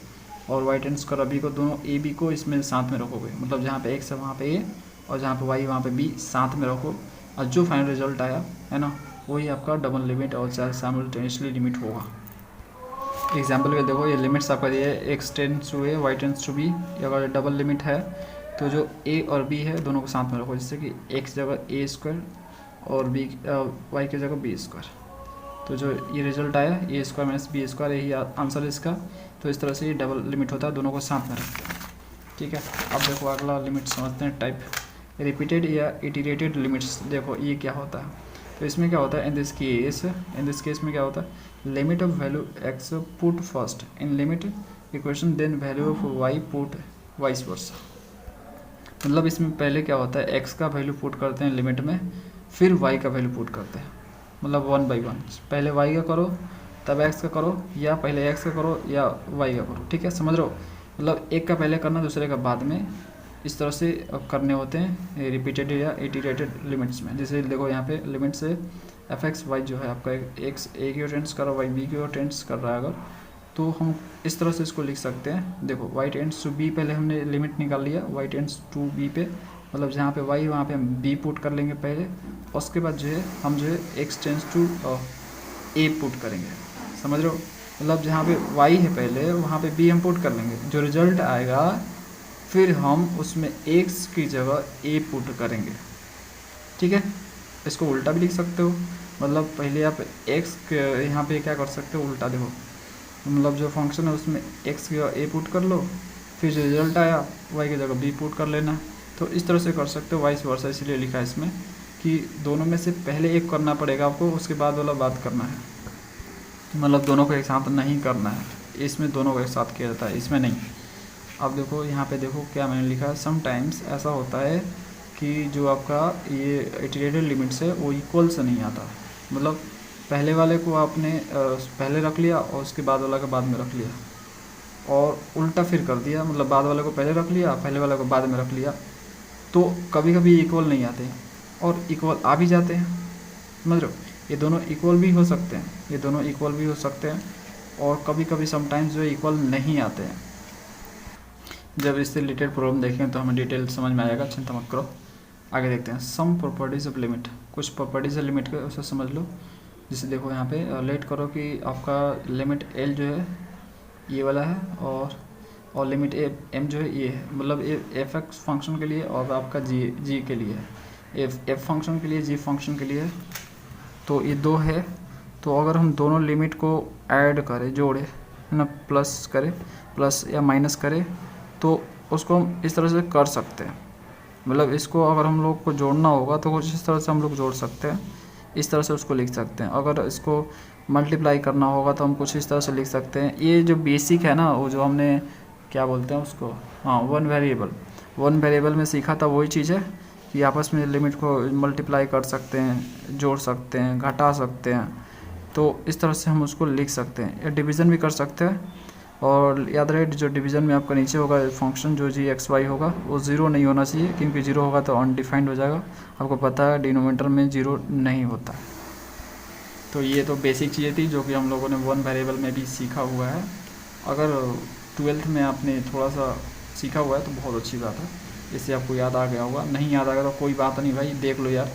और वाई टेंस कर रहा बी को, दोनों ए बी को इसमें साथ में रखोगे। मतलब जहाँ पे एक्स है वहाँ पे ए और जहाँ पे वाई वहाँ पे बी साथ में रखो, और जो फाइनल रिजल्ट आया है ना, वही आपका डबल लिमिट और साइमल्टेनियसली लिमिट होगा। एग्जाम्पल के देखो ये लिमिट्स आपका दिए x tends to a y tends to b, अगर डबल लिमिट है तो जो ए और बी है दोनों को साथ में रखो, जैसे कि एक्स जगह ए स्क्वायर और बी वाई की जगह बी स्क्वायर, तो जो ये रिजल्ट आया ए स्क्वायर माइनस बी स्क्वायर, यही आंसर है इसका। तो इस तरह से ये डबल लिमिट होता है, दोनों को साथ में रखते हैं। ठीक है, अब देखो अगला लिमिट समझते हैं, टाइप रिपीटेड या इटरेटेड लिमिट्स। देखो ये क्या होता है, तो इसमें क्या होता है, इन दिस केस में क्या होता है, limit of value x put first in limit equation then value of y put vice versa. मतलब इसमें पहले क्या होता है, एक्स का वैल्यू पुट करते हैं लिमिट में, फिर वाई का वैल्यू पुट करते हैं। मतलब 1 by 1, पहले वाई का करो तब एक्स का करो, या पहले एक्स का करो या वाई का करो। ठीक है, समझ रहे हो, मतलब एक का पहले करना दूसरे का बाद में, इस तरह से करने होते हैं रिपीटेड या इटरेटेड लिमिट्स में। जैसे देखो यहाँ पे लिमिट से एफ एक्स वाई जो है आपका एक्स ए की ओर टेंड्स कर रहा है, वाई बी की ओर टेंड्स कर रहा है अगर, तो हम इस तरह से इसको लिख सकते हैं। देखो वाई टेंड्स टू बी, पहले हमने लिमिट निकाल लिया वाई टेंड्स टू बी पे, मतलब जहाँ पे वाई वहाँ पे हम बी पुट कर लेंगे पहले, उसके बाद जो है हम जो है x tends to a put करेंगे। समझ रहे हो, मतलब जहाँ पे वाई है पहले वहाँ पे बी हम पुट कर लेंगे, जो रिजल्ट आएगा फिर हम उसमें एक्स की जगह ए पुट करेंगे। ठीक है, इसको उल्टा भी लिख सकते हो, मतलब पहले आप एक्स यहाँ पे क्या कर सकते हो, उल्टा देखो, मतलब जो फंक्शन है उसमें एक्स की जगह ए पुट कर लो, फिर जो रिजल्ट आया वाई की जगह बी पुट कर लेना। तो इस तरह से कर सकते हो, वाइस वर्सा इसलिए लिखा है इसमें कि दोनों में से पहले एक करना पड़ेगा आपको, उसके बाद वाला बात करना है। मतलब दोनों को एक साथ नहीं करना है, इसमें दोनों को एक साथ किया जाता है, इसमें नहीं। अब देखो यहाँ पे देखो क्या मैंने लिखा है, समटाइम्स ऐसा होता है कि जो आपका ये इटरेटेड लिमिट्स है वो इक्वल से नहीं आता। मतलब पहले वाले को आपने पहले रख लिया और उसके बाद वाला को बाद में रख लिया, और उल्टा फिर कर दिया, मतलब बाद वाले को पहले रख लिया, पहले वाले को बाद में रख लिया, तो कभी कभी इक्वल नहीं आते और इक्वल आ भी जाते हैं। समझ रहे हो, ये दोनों इक्वल भी हो सकते हैं, ये दोनों इक्वल भी हो सकते हैं, और कभी कभी समटाइम्स जो इक्वल नहीं आते हैं। जब इससे रिलेटेड प्रॉब्लम देखें तो हमें डिटेल समझ में आएगा, चिंता मत करो। आगे देखते हैं सम प्रॉपर्टीज़ ऑफ लिमिट। कुछ प्रॉपर्टीज़ है लिमिट के, उसे समझ लो। जैसे देखो यहाँ पे लेट करो कि आपका लिमिट एल जो है ये वाला है, और लिमिट एम जो है ये है, मतलब एफ एक्स फंक्शन के लिए और आपका जी के लिए है, एफ फंक्शन के लिए, जी फंक्शन के लिए है, तो ये दो है। तो अगर हम दोनों लिमिट को ऐड करें, जोड़े है ना, प्लस करें, प्लस या माइनस करें, तो उसको हम इस तरह से कर सकते हैं। मतलब इसको अगर हम लोग को जोड़ना होगा तो कुछ इस तरह से हम लोग जोड़ सकते हैं, इस तरह से उसको लिख सकते हैं। अगर इसको मल्टीप्लाई करना होगा तो हम कुछ इस तरह से लिख सकते हैं। ये जो बेसिक है ना, वो जो हमने क्या बोलते हैं उसको, हाँ, वन वेरिएबल में सीखा था, वही चीज़ है कि आपस में लिमिट को मल्टीप्लाई कर सकते हैं, जोड़ सकते हैं, घटा सकते हैं। तो इस तरह से हम उसको लिख सकते हैं, या डिवीज़न भी कर सकते हैं। और याद रहे जो डिवीज़न में आपका नीचे होगा फंक्शन जो जी एक्स वाई होगा वो ज़ीरो नहीं होना चाहिए, क्योंकि ज़ीरो होगा तो अनडिफाइंड हो जाएगा। आपको पता है डिनोमिनेटर में ज़ीरो नहीं होता। तो ये तो बेसिक चीज़ें थी जो कि हम लोगों ने वन वेरिएबल में भी सीखा हुआ है। अगर 12th में आपने थोड़ा सा सीखा हुआ है तो बहुत अच्छी बात है, इससे आपको याद आ गया होगा। नहीं याद आ गया तो कोई बात नहीं भाई, देख लो यार,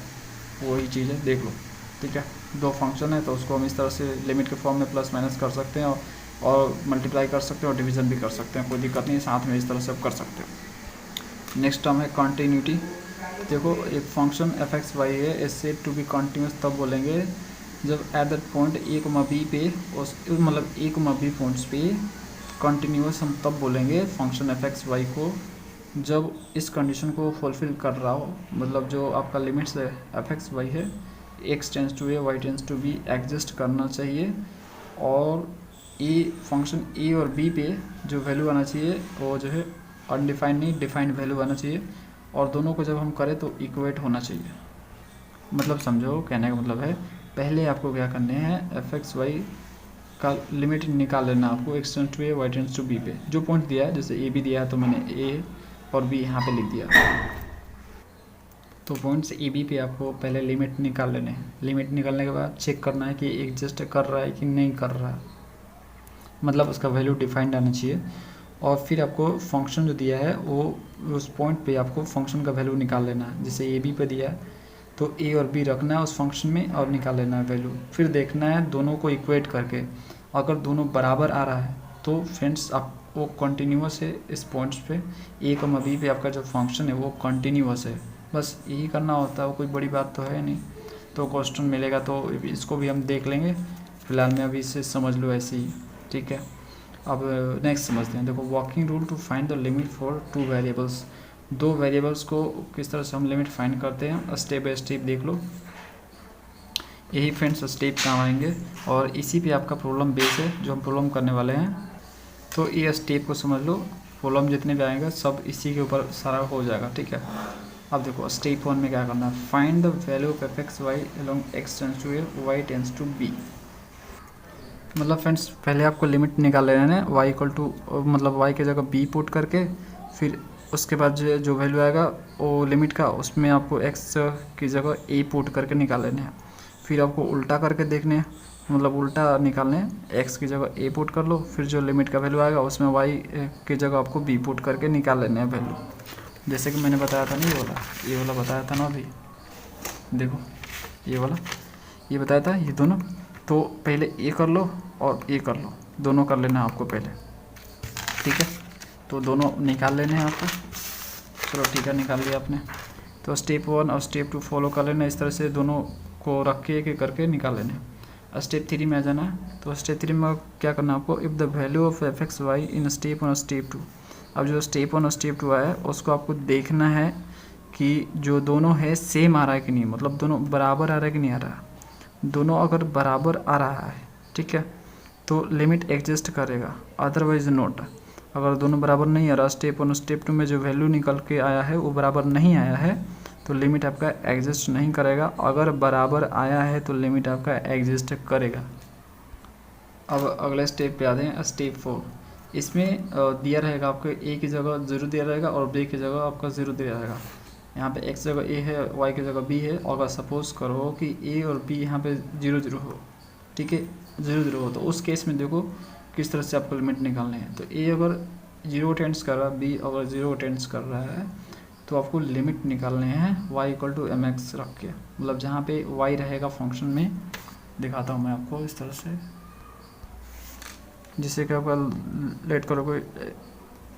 वही चीज़ है, देख लो, ठीक है। दो फंक्शन है तो उसको हम इस तरह से लिमिट के फॉर्म में प्लस माइनस कर सकते हैं और मल्टीप्लाई कर सकते हैं और डिवीज़न भी कर सकते हैं, कोई दिक्कत नहीं है, साथ में इस तरह से आप कर सकते हो। नेक्स्ट टर्म है कॉन्टीन्यूटी। देखो एक फंक्शन एफ एक्स वाई है, इससे टू बी कॉन्टीन्यूस तब बोलेंगे जब at that point a comma b पे, मतलब ए कोमा बी पॉइंट्स पे कॉन्टीन्यूस हम तब बोलेंगे फंक्शन एफ एक्स वाई को जब इस कंडीशन को फुलफ़िल कर रहा हो। मतलब जो आपका लिमिट्स है एफ एक्स वाई है, x tends to a y tends to b exist करना चाहिए, और ए फंक्शन ए और बी पे जो वैल्यू आना चाहिए वो जो है अनडिफाइंड नहीं डिफाइंड वैल्यू आना चाहिए, और दोनों को जब हम करें तो इक्वेट होना चाहिए। मतलब समझो, कहने का मतलब है पहले आपको क्या करने हैं, एफ एक्स वाई का लिमिट निकाल लेना आपको, x tends to a y tends to b पे जो पॉइंट दिया है। जैसे ए बी दिया है तो मैंने ए और बी यहाँ पे लिख दिया। तो पॉइंट्स ए बी पे आपको पहले लिमिट निकाल लेने हैं। लिमिट निकालने के बाद चेक करना है कि एग्जिस्ट कर रहा है कि नहीं कर रहा है, मतलब उसका वैल्यू डिफाइंड आना चाहिए। और फिर आपको फंक्शन जो दिया है वो उस पॉइंट पे आपको फंक्शन का वैल्यू निकाल लेना है। जैसे ए बी पे दिया है तो ए और बी रखना है उस फंक्शन में और निकाल लेना है वैल्यू। फिर देखना है दोनों को इक्वेट करके, अगर दोनों बराबर आ रहा है तो फ्रेंड्स आप वो कंटिन्यूअस है। इस पॉइंट्स पे ए कमा बी पे आपका जो फंक्शन है वो कंटिन्यूअस है, बस यही करना होता है, वो कोई बड़ी बात तो है नहीं। तो क्वेश्चन मिलेगा तो इसको भी हम देख लेंगे, फिलहाल में अभी इसे समझ लो ऐसे ही, ठीक है। अब नेक्स्ट समझते हैं। देखो working rule to find the limit for two variables. दो वेरिएबल्स को किस तरह से हम लिमिट फाइंड करते हैं, स्टेप बाय स्टेप देख लो। यही फ्रेंड्स स्टेप काम आएंगे और इसी पे आपका प्रॉब्लम बेस है जो हम प्रॉब्लम करने वाले हैं। तो ये स्टेप को समझ लो, प्रॉब्लम जितने भी आएंगे सब इसी के ऊपर सारा हो जाएगा, ठीक है। अब देखो स्टेप 1 में क्या करना है, find the value of f x y along x tends to a y tends to b. मतलब फ्रेंड्स पहले आपको लिमिट निकाल लेना है y इक्वल टू, मतलब y की जगह b पुट करके, फिर उसके बाद जो वैल्यू आएगा वो लिमिट का उसमें आपको x की जगह a पुट करके निकाल लेने हैं। फिर आपको उल्टा करके देखने हैं, मतलब उल्टा निकालने हैं, x की जगह a पुट कर लो, फिर जो लिमिट का वैल्यू आएगा उसमें y की जगह आपको b पुट करके निकाल लेने हैं वैल्यू। जैसे कि मैंने बताया था ना, ये वाला बताया था ना अभी, देखो ये वाला ये बताया था, ये दोनों। तो पहले ए कर लो और ए कर लो, दोनों कर लेना है आपको पहले, ठीक है। तो दोनों निकाल लेने हैं आपको, चलो ठीक है निकाल लिया आपने। तो स्टेप 1 और स्टेप 2 फॉलो कर लेना, इस तरह से दोनों को रख के एक करके निकाल लेने। स्टेप 3 में आ जाना है। तो स्टेप 3 में क्या करना है आपको, if the value of f x y in step 1 और स्टेप 2। अब जो स्टेप 1 और स्टेप 2 आया है उसको आपको देखना है कि जो दोनों है सेम आ रहा है कि नहीं, मतलब दोनों बराबर आ रहा है कि नहीं आ रहा है। दोनों अगर बराबर आ रहा है, ठीक है, तो लिमिट एग्जिस्ट करेगा, अदरवाइज नोट। अगर दोनों बराबर नहीं आ रहा, स्टेप 1 और स्टेप 2 में जो वैल्यू निकल के आया है वो बराबर नहीं आया है, तो लिमिट आपका एग्जिस्ट नहीं करेगा। अगर बराबर आया है तो लिमिट आपका एग्जिस्ट करेगा। अब अगले स्टेप पे आते हैं, स्टेप 4। इसमें दिया रहेगा आपको ए की जगह 0 दिया रहेगा और बी की जगह आपका 0 दिया रहेगा। यहाँ पे x जगह a है, y की जगह b है। और अगर सपोज़ करो कि a और b यहाँ पे 0 0 हो, ठीक है, 0 0 हो, तो उस केस में देखो किस तरह से आपको लिमिट निकालने हैं। तो a अगर 0 टेंड्स कर रहा है, b अगर 0 टेंड्स कर रहा है, तो आपको लिमिट निकालने हैं y इक्वल टू mx रख के। मतलब जहाँ पे y रहेगा फंक्शन में, दिखाता हूँ मैं आपको इस तरह से, जिससे कि आपका लेट करो कोई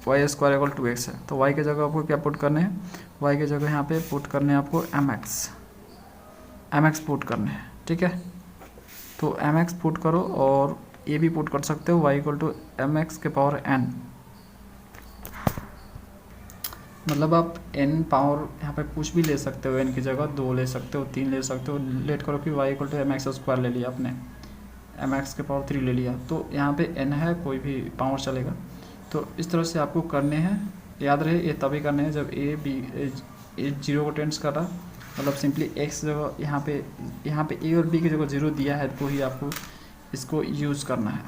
y square equal to x है, तो y की जगह आपको क्या पुट करने हैं, y की जगह यहाँ पे पुट करने हैं आपको mx पुट करने हैं, ठीक है। तो mx पुट करो और ये भी पुट कर सकते हो, y इक्वल टू mx के पावर n। मतलब आप n पावर यहाँ पे कुछ भी ले सकते हो, n की जगह 2 ले सकते हो, 3 ले सकते हो। लेट करो कि y equal to mx square ले लिया आपने, mx के पावर 3 ले लिया, तो यहाँ पे n है, कोई भी पावर चलेगा। तो इस तरह से आपको करने हैं, याद रहे ये तभी करने हैं जब जीरो को टेंस कर रहा, मतलब सिंपली एक्स जगह यहाँ पे ए और बी की जगह जीरो दिया है तो ही आपको इसको यूज़ करना है।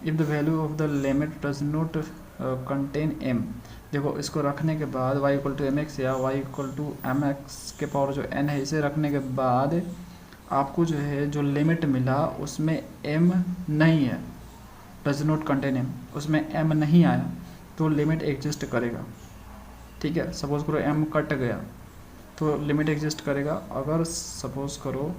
If the value of the limit does not contain m, देखो इसको रखने के बाद y equal to m x या y equal to m x के पावर जो n है, इसे रखने के बाद आपको जो है जो लिमिट मिला उसमें m नहीं है, डज नॉट कंटेन एम, उसमें m नहीं आया तो लिमिट एग्जिस्ट करेगा। ठीक है, सपोज करो m कट गया तो लिमिट एग्जिस्ट करेगा। अगर सपोज करो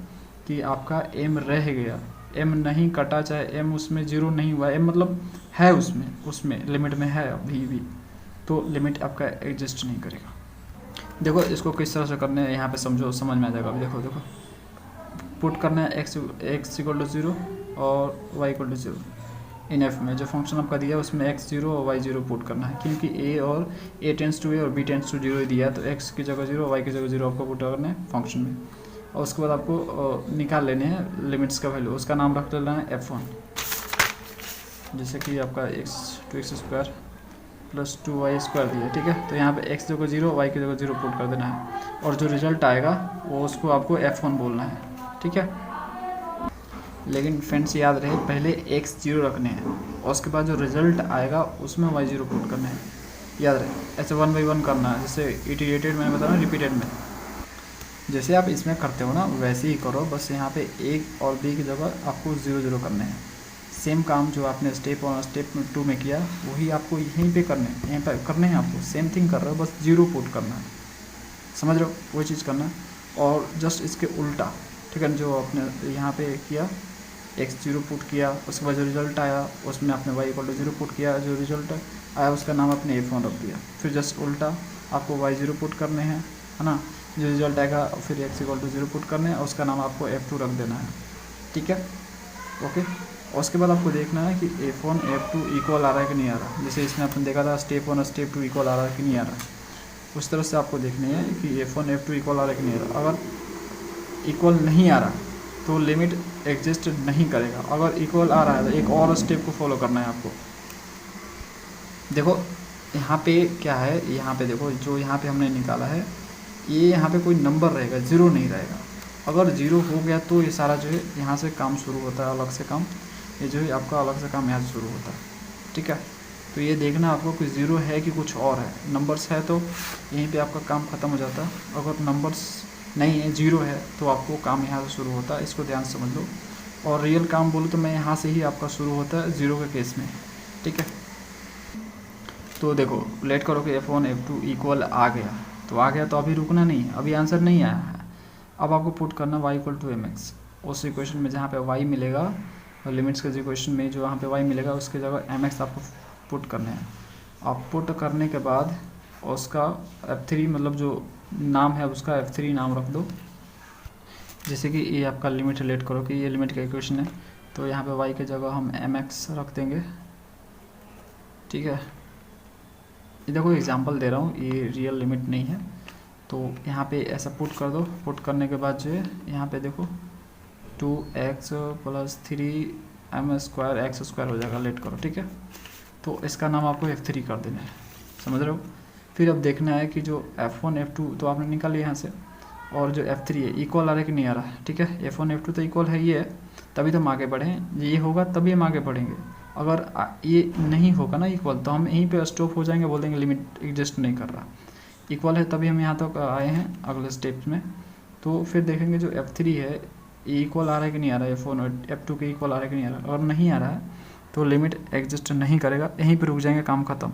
कि आपका m रह गया, m नहीं कटा, चाहे m उसमें जीरो नहीं हुआ, m मतलब है उसमें लिमिट में है अभी भी, तो लिमिट आपका एग्जिस्ट नहीं करेगा। देखो इसको किस तरह से करना है यहाँ पे समझो, समझ में आ जाएगा। देखो पुट करना है x इक्वल टू जीरो और y equal to zero in f में, जो फंक्शन आपका दिया है उसमें x जीरो और y जीरो पुट करना है, क्योंकि a टेंस टू a और b टेंस टू जीरो ही दिया है, तो x की जगह जीरो, y की जगह जीरो आपको पुट करना है फंक्शन में। और उसके बाद आपको निकाल लेने हैं लिमिट्स का वैल्यू, उसका नाम रख लेना है f1, जैसे कि आपका x to x square plus 2y square दिया। ठीक है, तो यहाँ पे x जगह जीरो, y की जगह जीरो पुट कर देना है और जो रिजल्ट आएगा वो उसको आपको f1 बोलना है। ठीक है, लेकिन फ्रेंड्स याद रहे पहले x जीरो रखने हैं और उसके बाद जो रिजल्ट आएगा उसमें y जीरो पुट करना है, याद रहे। ऐसे 1 बाई 1 करना है, जैसे इटरेटेड मैंने बताया, रिपीटेड में जैसे आप इसमें करते हो ना वैसे ही करो, बस यहाँ पे a और b की जगह आपको 0 0 करने हैं। सेम काम जो आपने स्टेप 2 में किया वही आपको यहीं पे करने हैं, यहीं पर करने हैं आपको, सेम थिंग कर रहे हो, बस जीरो पुट करना है, समझ रहे हो, वही चीज़ करना है। और जस्ट इसके उल्टा, ठीक है, जो आपने यहाँ पे किया x जीरो पुट किया, उसके बाद जो रिजल्ट आया उसमें आपने y equal to zero put किया, जो रिजल्ट आया उसका नाम आपने f1 रख दिया, फिर जस्ट उल्टा आपको y जीरो पुट करने हैं, है ना, जो रिजल्ट आएगा फिर x equal to zero put करने हैं और उसका नाम आपको f2 रख देना है। ठीक है, ओके। और उसके बाद आपको देखना है कि f1 f2 इक्वल आ रहा है कि नहीं आ रहा, जैसे इसमें आपने देखा था स्टेप 1 और स्टेप 2 इक्वल आ रहा है कि नहीं आ रहा, उस तरह से आपको देखनी है कि f1 f2 इक्वल आ रहा है कि नहीं आ रहा। अगर इक्वल नहीं आ रहा तो लिमिट एग्जिस्ट नहीं करेगा, अगर इक्वल आ रहा है तो एक और स्टेप को फॉलो करना है आपको। देखो यहाँ पे क्या है, यहाँ पे देखो जो यहाँ पे हमने निकाला है ये यहाँ पे कोई नंबर रहेगा, ज़ीरो नहीं रहेगा। अगर ज़ीरो हो गया तो ये सारा जो है यहाँ से काम शुरू होता है, अलग से काम, ये जो है आपका अलग से काम यहाँ से शुरू होता है। ठीक है, तो ये देखना आपको कि ज़ीरो है कि कुछ और है, नंबर्स है तो यहीं पे आपका काम ख़त्म हो जाता है, अगर नंबर्स नहीं है जीरो है तो आपको काम यहाँ से शुरू होता है, इसको ध्यान से समझ लो। और रियल काम बोलूँ तो मैं यहाँ से ही आपका शुरू होता है ज़ीरो के केस में। ठीक है, तो देखो लेट करो कि f1 f2 इक्वल आ गया, तो आ गया तो अभी रुकना नहीं, अभी आंसर नहीं आया है। अब आपको पुट करना y equal to m x, उस इक्वेशन में जहाँ पे y मिलेगा और लिमिट्स के इक्वेशन में जो वहाँ पे y मिलेगा उसकी जगह एम एक्स आपको पुट करने हैं। आप पुट करने के बाद उसका f3 मतलब जो नाम है उसका f3 नाम रख दो, जैसे कि ये आपका लिमिट लेट करो कि ये लिमिट का इक्वेशन है, तो यहाँ पे y की जगह हम एम एक्स रख देंगे। ठीक है, ये देखो एग्जांपल दे रहा हूँ, ये रियल लिमिट नहीं है, तो यहाँ पे ऐसा पुट कर दो। पुट करने के बाद जो है यहाँ पे देखो 2x plus 3m square x square हो जाएगा, लेट करो। ठीक है, तो इसका नाम आपको f3 कर देना है, समझ रहे हो। फिर अब देखना है कि जो f1 f2 तो आपने निकाल लिया यहाँ से, और जो f3 है इक्वल आ रहा है कि नहीं आ रहा है। ठीक है, f1 f2 तो इक्वल है, ये है तभी तो हम आगे बढ़ें, ये होगा तभी हम आगे बढ़ेंगे। अगर ये नहीं होगा ना इक्वल तो हम यहीं पे स्टॉप हो जाएंगे, बोल देंगे लिमिट एग्जिस्ट नहीं कर रहा। इक्वल है तभी हम यहाँ तक आए हैं अगले स्टेप्स में, तो फिर देखेंगे जो f3 है ये इक्वल आ रहा है कि नहीं आ रहा है, f1 और f2 के इक्वल आ रहा है कि नहीं आ रहा है। अगर नहीं आ रहा है तो लिमिट एग्जिस्ट नहीं करेगा, यहीं पर रुक जाएंगे, काम खत्म।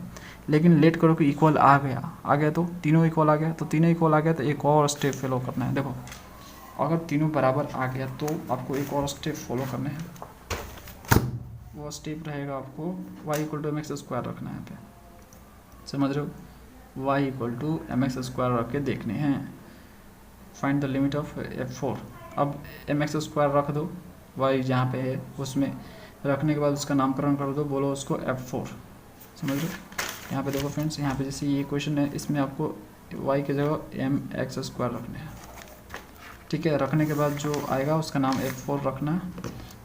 लेकिन लेट करो कि इक्वल आ गया तो तीनों इक्वल आ गया, तो तीनों इक्वल आ गया तो एक और स्टेप फॉलो करना है। देखो अगर तीनों बराबर आ गया तो आपको एक और स्टेप फॉलो करना है, वो स्टेप रहेगा आपको y equal to m x square रखना है। यहाँ पे समझ रहे हो, y equal to m x square रख के देखने हैं, find the limit of f4। अब एम एक्स स्क्वायर रख दो, y जहाँ पे है उसमें रखने के बाद उसका नामकरण कर दो, बोलो उसको f4, समझ रहे हो। यहाँ पे देखो फ्रेंड्स, यहाँ पे जैसे ये क्वेश्चन है इसमें आपको y की जगह एम एक्स स्क्वायर रखने हैं। ठीक है, रखने के बाद जो आएगा उसका नाम f4 रखना है,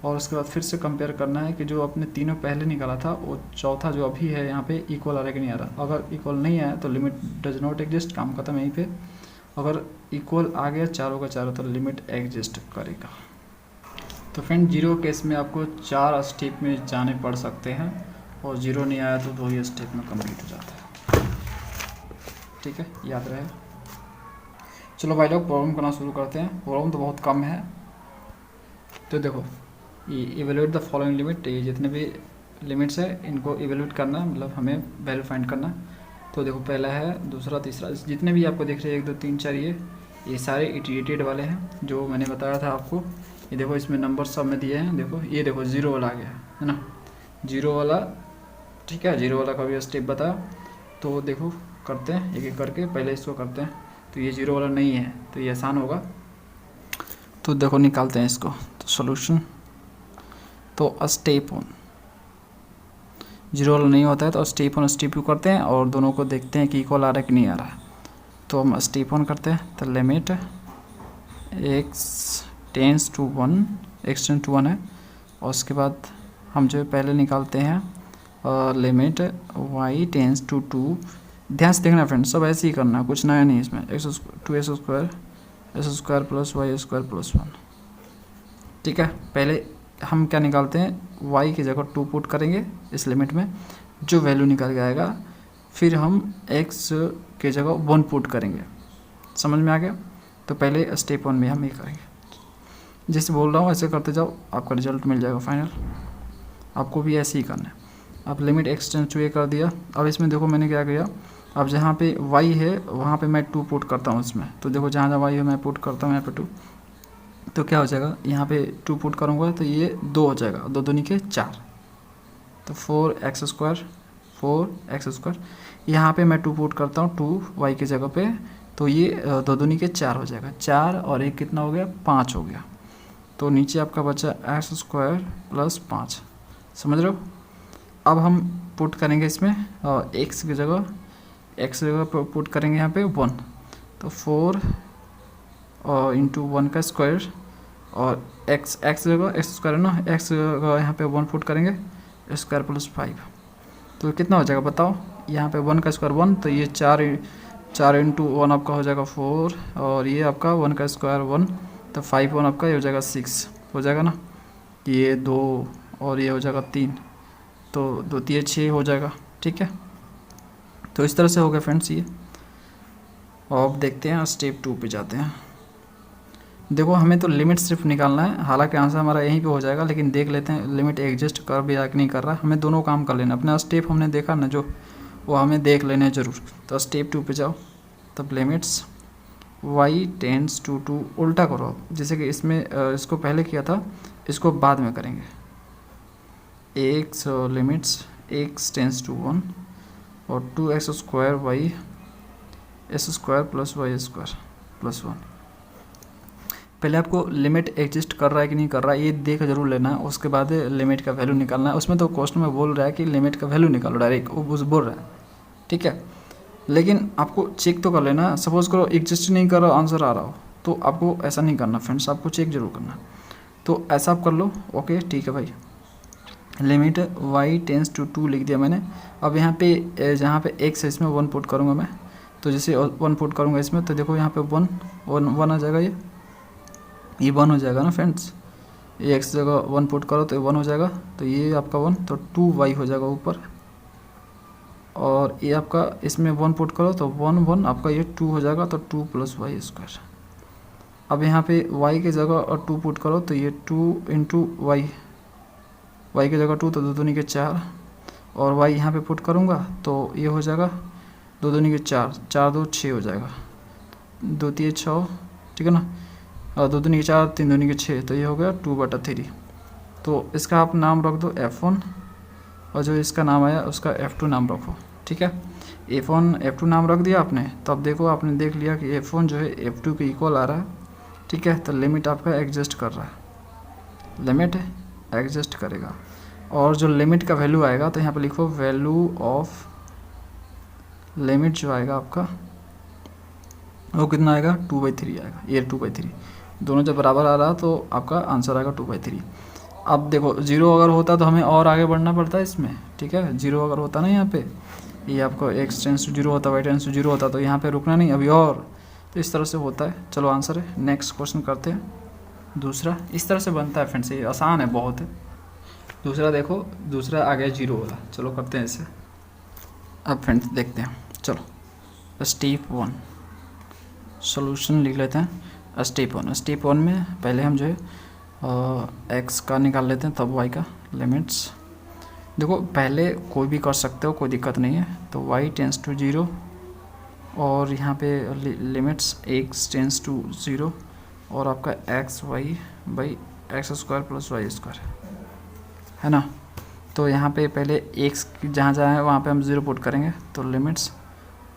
और उसके बाद फिर से कंपेयर करना है कि जो अपने तीनों पहले निकाला था वो चौथा जो अभी है यहाँ पे इक्वल आ रहा है कि नहीं आ रहा। अगर इक्वल नहीं आया तो लिमिट डज नॉट एग्जिस्ट, काम खत्म यहीं पे। अगर इक्वल आ गया चारों का चारों तो लिमिट एग्जिस्ट करेगा। तो फ्रेंड जीरो केस में आपको 4 स्टेप में जाने पड़ सकते हैं और जीरो नहीं आया तो 2 ही स्टेप में कंप्लीट हो जाता है। ठीक है, याद रहे। चलो भाई लोग प्रॉब्लम करना शुरू करते हैं। प्रॉब्लम तो बहुत कम है। तो देखो ये इवेल्यूएट द फॉलोइंग लिमिट, ये जितने भी लिमिट्स है इनको इवेल्यूएट करना है, मतलब हमें वैल्यू फाइंड करना। तो देखो पहला है, दूसरा, तीसरा, जितने भी आपको दिख रहे हैं 1 2 3 4 ये सारे इटरेटेड वाले हैं जो मैंने बताया था आपको। ये देखो इसमें नंबर सब में दिए हैं। देखो ये देखो जीरो वाला आ गया है ना, जीरो वाला। ठीक है, जीरो वाला का भी स्टेप बताया। तो देखो करते हैं एक एक करके, पहले इसको करते हैं। तो ये जीरो वाला नहीं है तो ये आसान होगा। तो देखो निकालते हैं इसको। तो सॉल्यूशन, तो स्टेप वन, जीरो वाला नहीं होता है तो स्टेप वन स्टेप टू करते हैं और दोनों को देखते हैं कि इक्वल आ रहा है कि नहीं आ रहा है। तो हम स्टेप वन करते हैं। तो limit x tends to 1, x tends to 1 है। और उसके बाद हम जो पहले निकालते हैं लिमिट y टेंस टू 2। ध्यान से देखना फ्रेंड्स, सब ऐसे ही करना, कुछ नया नहीं इसमें। 2x square plus y square plus 1। ठीक है, पहले हम क्या निकालते हैं, y की जगह 2 पुट करेंगे इस लिमिट में, जो वैल्यू निकल के आएगा। फिर हम x की जगह 1 पुट करेंगे। समझ में आ गया? तो पहले स्टेप 1 में हम ये करेंगे। जैसे बोल रहा हूँ ऐसे करते जाओ, आपका रिजल्ट मिल जाएगा फाइनल। आपको भी ऐसे ही करना है। अब limit x tends to a कर दिया। अब इसमें देखो मैंने क्या किया, अब जहाँ पे y है वहाँ पे मैं 2 पुट करता हूँ इसमें। तो देखो जहाँ जहाँ y है मैं पुट करता हूँ यहाँ पे 2। तो क्या हो जाएगा, यहाँ पे 2 पुट करूँगा तो ये 2 हो जाएगा, 2 दूनी के 4। तो 4x स्क्वायर। यहाँ पे मैं 2 पुट करता हूँ 2 y की जगह पे, तो ये 2 दूनी के 4 हो जाएगा। 4 और 1 कितना हो गया, 5 हो गया। तो नीचे आपका बचा x स्क्वायर प्लस 5। समझ रहे हो? अब हम पुट करेंगे इसमें x की जगह पुट करेंगे यहाँ पे 1। तो 4 इंटू 1 का स्क्वायर और x जगह x स्क्वायर है ना, x जगह यहाँ पे 1 पुट करेंगे, स्क्वायर प्लस 5। तो कितना हो जाएगा बताओ, यहाँ पे 1 का स्क्वायर 1, तो ये 4 इंटू 1 आपका हो जाएगा 4, और ये आपका 1 का स्क्वायर 1, तो 5 1 आपका ये हो जाएगा 6 हो जाएगा ना। ये 2 और ये हो जाएगा 3, तो 2 3 6 हो जाएगा। ठीक है, तो इस तरह से हो गया फ्रेंड्स ये। और अब देखते हैं स्टेप 2 पे जाते हैं। देखो हमें तो लिमिट सिर्फ निकालना है, हालांकि आंसर हमारा यहीं पे हो जाएगा, लेकिन देख लेते हैं लिमिट एग्जिस्ट कर भी या कि नहीं कर रहा। हमें दोनों काम कर लेना। अपना स्टेप हमने देखा ना जो, वो हमें देख लेने ज़रूर। तो स्टेप 2 पे जाओ। तब लिमिट्स y टेंस टू 2, उल्टा करो। जैसे कि इसमें इसको पहले किया था, इसको बाद में करेंगे। x limits x tends to 1 और 2x square y s square plus y square plus 1। पहले आपको लिमिट एग्जिस्ट कर रहा है कि नहीं कर रहा है ये देख जरूर लेना है, उसके बाद लिमिट का वैल्यू निकालना है। उसमें तो क्वेश्चन में बोल रहा है कि लिमिट का वैल्यू निकालो डायरेक्ट, वो बोल रहा है। ठीक है, लेकिन आपको चेक तो कर लेना। सपोज करो एग्जिस्ट नहीं कर रहा, आंसर आ रहा हो, तो आपको ऐसा नहीं करना फ्रेंड्स, आपको चेक जरूर करना। तो ऐसा आप कर लो। ओके ठीक है भाई, लिमिट y टेंस टू 2 लिख दिया मैंने। अब यहाँ पे जहाँ पे x है इसमें 1 पुट करूँगा मैं। तो जैसे 1 पुट करूँगा इसमें, तो देखो यहाँ पे 1 आ जाएगा, ये 1 हो जाएगा ना फ्रेंड्स। ये x जगह 1 पुट करो तो 1 हो जाएगा, तो ये आपका 1, तो 2y हो जाएगा ऊपर। और ये आपका इसमें 1 पुट करो तो 1 आपका ये 2 हो जाएगा, तो 2 प्लस वाई स्क्वायर। अब यहाँ पे y की जगह और 2 पुट करो तो ये 2 इंटू y की जगह 2, तो 2 दूनी के 4, और y यहाँ पे पुट करूँगा तो ये हो जाएगा 2 दूनी के 4, 4 2 6 हो जाएगा, 2 3 6। ठीक है ना, और 2 दूनी के 4, 3 दूनी के 6, तो ये हो गया 2/3। तो इसका आप नाम रख दो F1, और जो इसका नाम आया उसका F2 नाम रखो। ठीक है, F1 F2 नाम रख दिया आपने। तो अब देखो आपने देख लिया कि F1 जो है F2 के इक्वल आ रहा है। ठीक है, तो लिमिट आपका एग्जिस्ट कर रहा है, लिमिट एग्जिस्ट करेगा। और जो लिमिट का वैल्यू आएगा तो यहाँ पे लिखो वैल्यू ऑफ लिमिट जो आएगा आपका वो कितना आएगा, 2/3 आएगा। ये 2/3 दोनों जब बराबर आ रहा तो आपका आंसर आएगा 2/3। अब देखो 0 अगर होता तो हमें और आगे बढ़ना पड़ता है इसमें। ठीक है, 0 अगर होता ना यहाँ पे, ये आपको x टेंस टू 0 होता, y टेंस टू 0 होता, तो यहाँ पे रुकना नहीं अभी और। तो इस तरह से होता है। चलो आंसर है, नेक्स्ट क्वेश्चन करते हैं। दूसरा इस तरह से बनता है फ्रेंड्स, ये आसान है बहुत है। दूसरा देखो, दूसरा आ गया 0 वाला। चलो करते हैं इसे। अब फ्रेंड्स देखते हैं, चलो स्टेप 1 सॉल्यूशन लिख लेते हैं। स्टेप वन में पहले हम जो है एक्स का निकाल लेते हैं, तब वाई का लिमिट्स। देखो पहले कोई भी कर सकते हो, कोई दिक्कत नहीं है। तो y टेंस टू 0 और यहाँ पे लिमिट्स x टेंस टू 0 और आपका x y by x square plus y square है ना। तो यहाँ पे पहले x जहाँ जहाँ है वहाँ पे हम 0 पुट करेंगे। तो लिमिट्स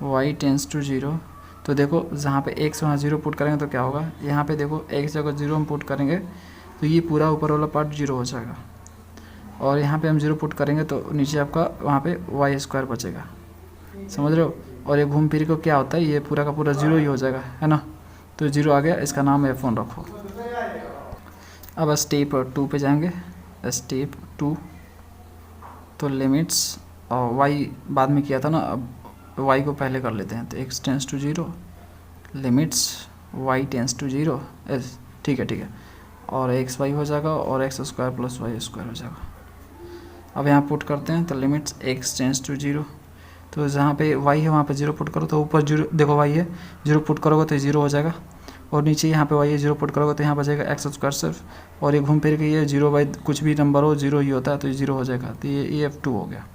y टेंस टू 0, तो देखो जहाँ पे x वहाँ 0 पुट करेंगे तो क्या होगा, यहाँ पे देखो x जगह 0 हम पुट करेंगे तो ये पूरा ऊपर वाला पार्ट 0 हो जाएगा। और यहाँ पे हम 0 पुट करेंगे तो नीचे आपका वहाँ पे वाई स्क्वायर बचेगा, समझ रहे हो। और ये घूम फिर को क्या होता है, ये पूरा का पूरा 0 ही हो जाएगा, है ना। तो 0 आ गया, इसका नाम F1 रखो। अब स्टेप 2 पे जाएंगे। स्टेप 2 तो लिमिट्स और वाई बाद में किया था ना, अब वाई को पहले कर लेते हैं। तो x tends to 0 limits y tends to 0, ठीक है, और एक्स वाई हो जाएगा और x square plus y square हो जाएगा। अब यहाँ पुट करते हैं। तो लिमिट्स x टेंस टू 0, तो जहाँ पे y है वहाँ पे 0 पुट करो तो ऊपर 0, देखो y है 0 पुट करोगे तो 0 हो जाएगा। और नीचे यहाँ पे y है 0 पुट करोगे तो यहाँ बचेगा एक्स स्क्वायर सिर्फ। और ये घूम फिर के ये 0 बाई कुछ भी नंबर हो 0 ही होता है, तो ये 0 हो जाएगा। तो ये F2 हो गया।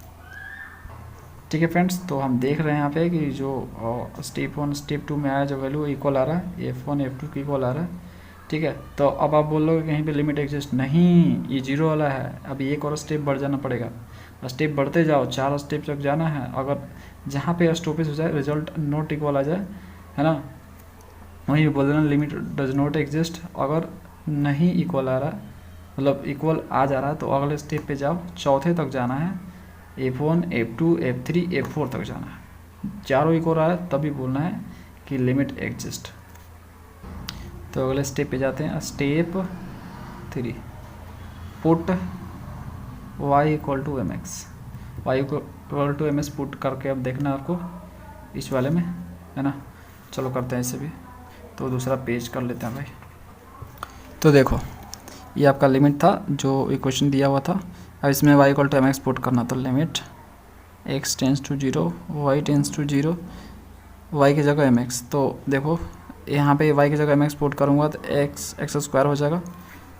ठीक है फ्रेंड्स, तो हम देख रहे हैं यहाँ पे कि जो स्टेप 1 स्टेप 2 में आया जो वैल्यू इक्वल आ रहा है, F1 F2 की इक्वल आ रहा है। ठीक है, तो अब आप बोल लो कहीं पे लिमिट एग्जिस्ट नहीं, ये 0 वाला है। अब एक और स्टेप बढ़ जाना पड़ेगा, स्टेप बढ़ते जाओ, 4 स्टेप तक जाना है। अगर जहाँ पे स्टॉपेज हो जाए, रिजल्ट नॉट इक्वल आ जाए, है ना, वहीं बोल देना लिमिट डज नॉट एग्जिस्ट। अगर नहीं इक्वल आ रहा, मतलब इक्वल आ जा रहा है, तो अगले स्टेप पे जाओ, चौथे तक जाना है। F1 F2 F3 F4 तक जाना है। चारों इक्वल आ रहा है तभी बोलना है कि लिमिट एग्जिस्ट। तो अगले स्टेप पे जाते हैं। Step 3 put y equal to m x, y equal to m s put करके अब देखना है आपको इस वाले में, है ना। चलो करते हैं इसे भी। तो दूसरा पेज कर लेते हैं भाई। तो देखो ये आपका लिमिट था जो इक्वेशन दिया हुआ था। अब इसमें y equal to m x put करना। तो limit x tends to 0 y tends to 0, y की जगह एम एक्स। तो देखो यहाँ पे y की जगह एम एक्स पुट करूँगा तो एक्स स्क्वायर हो जाएगा।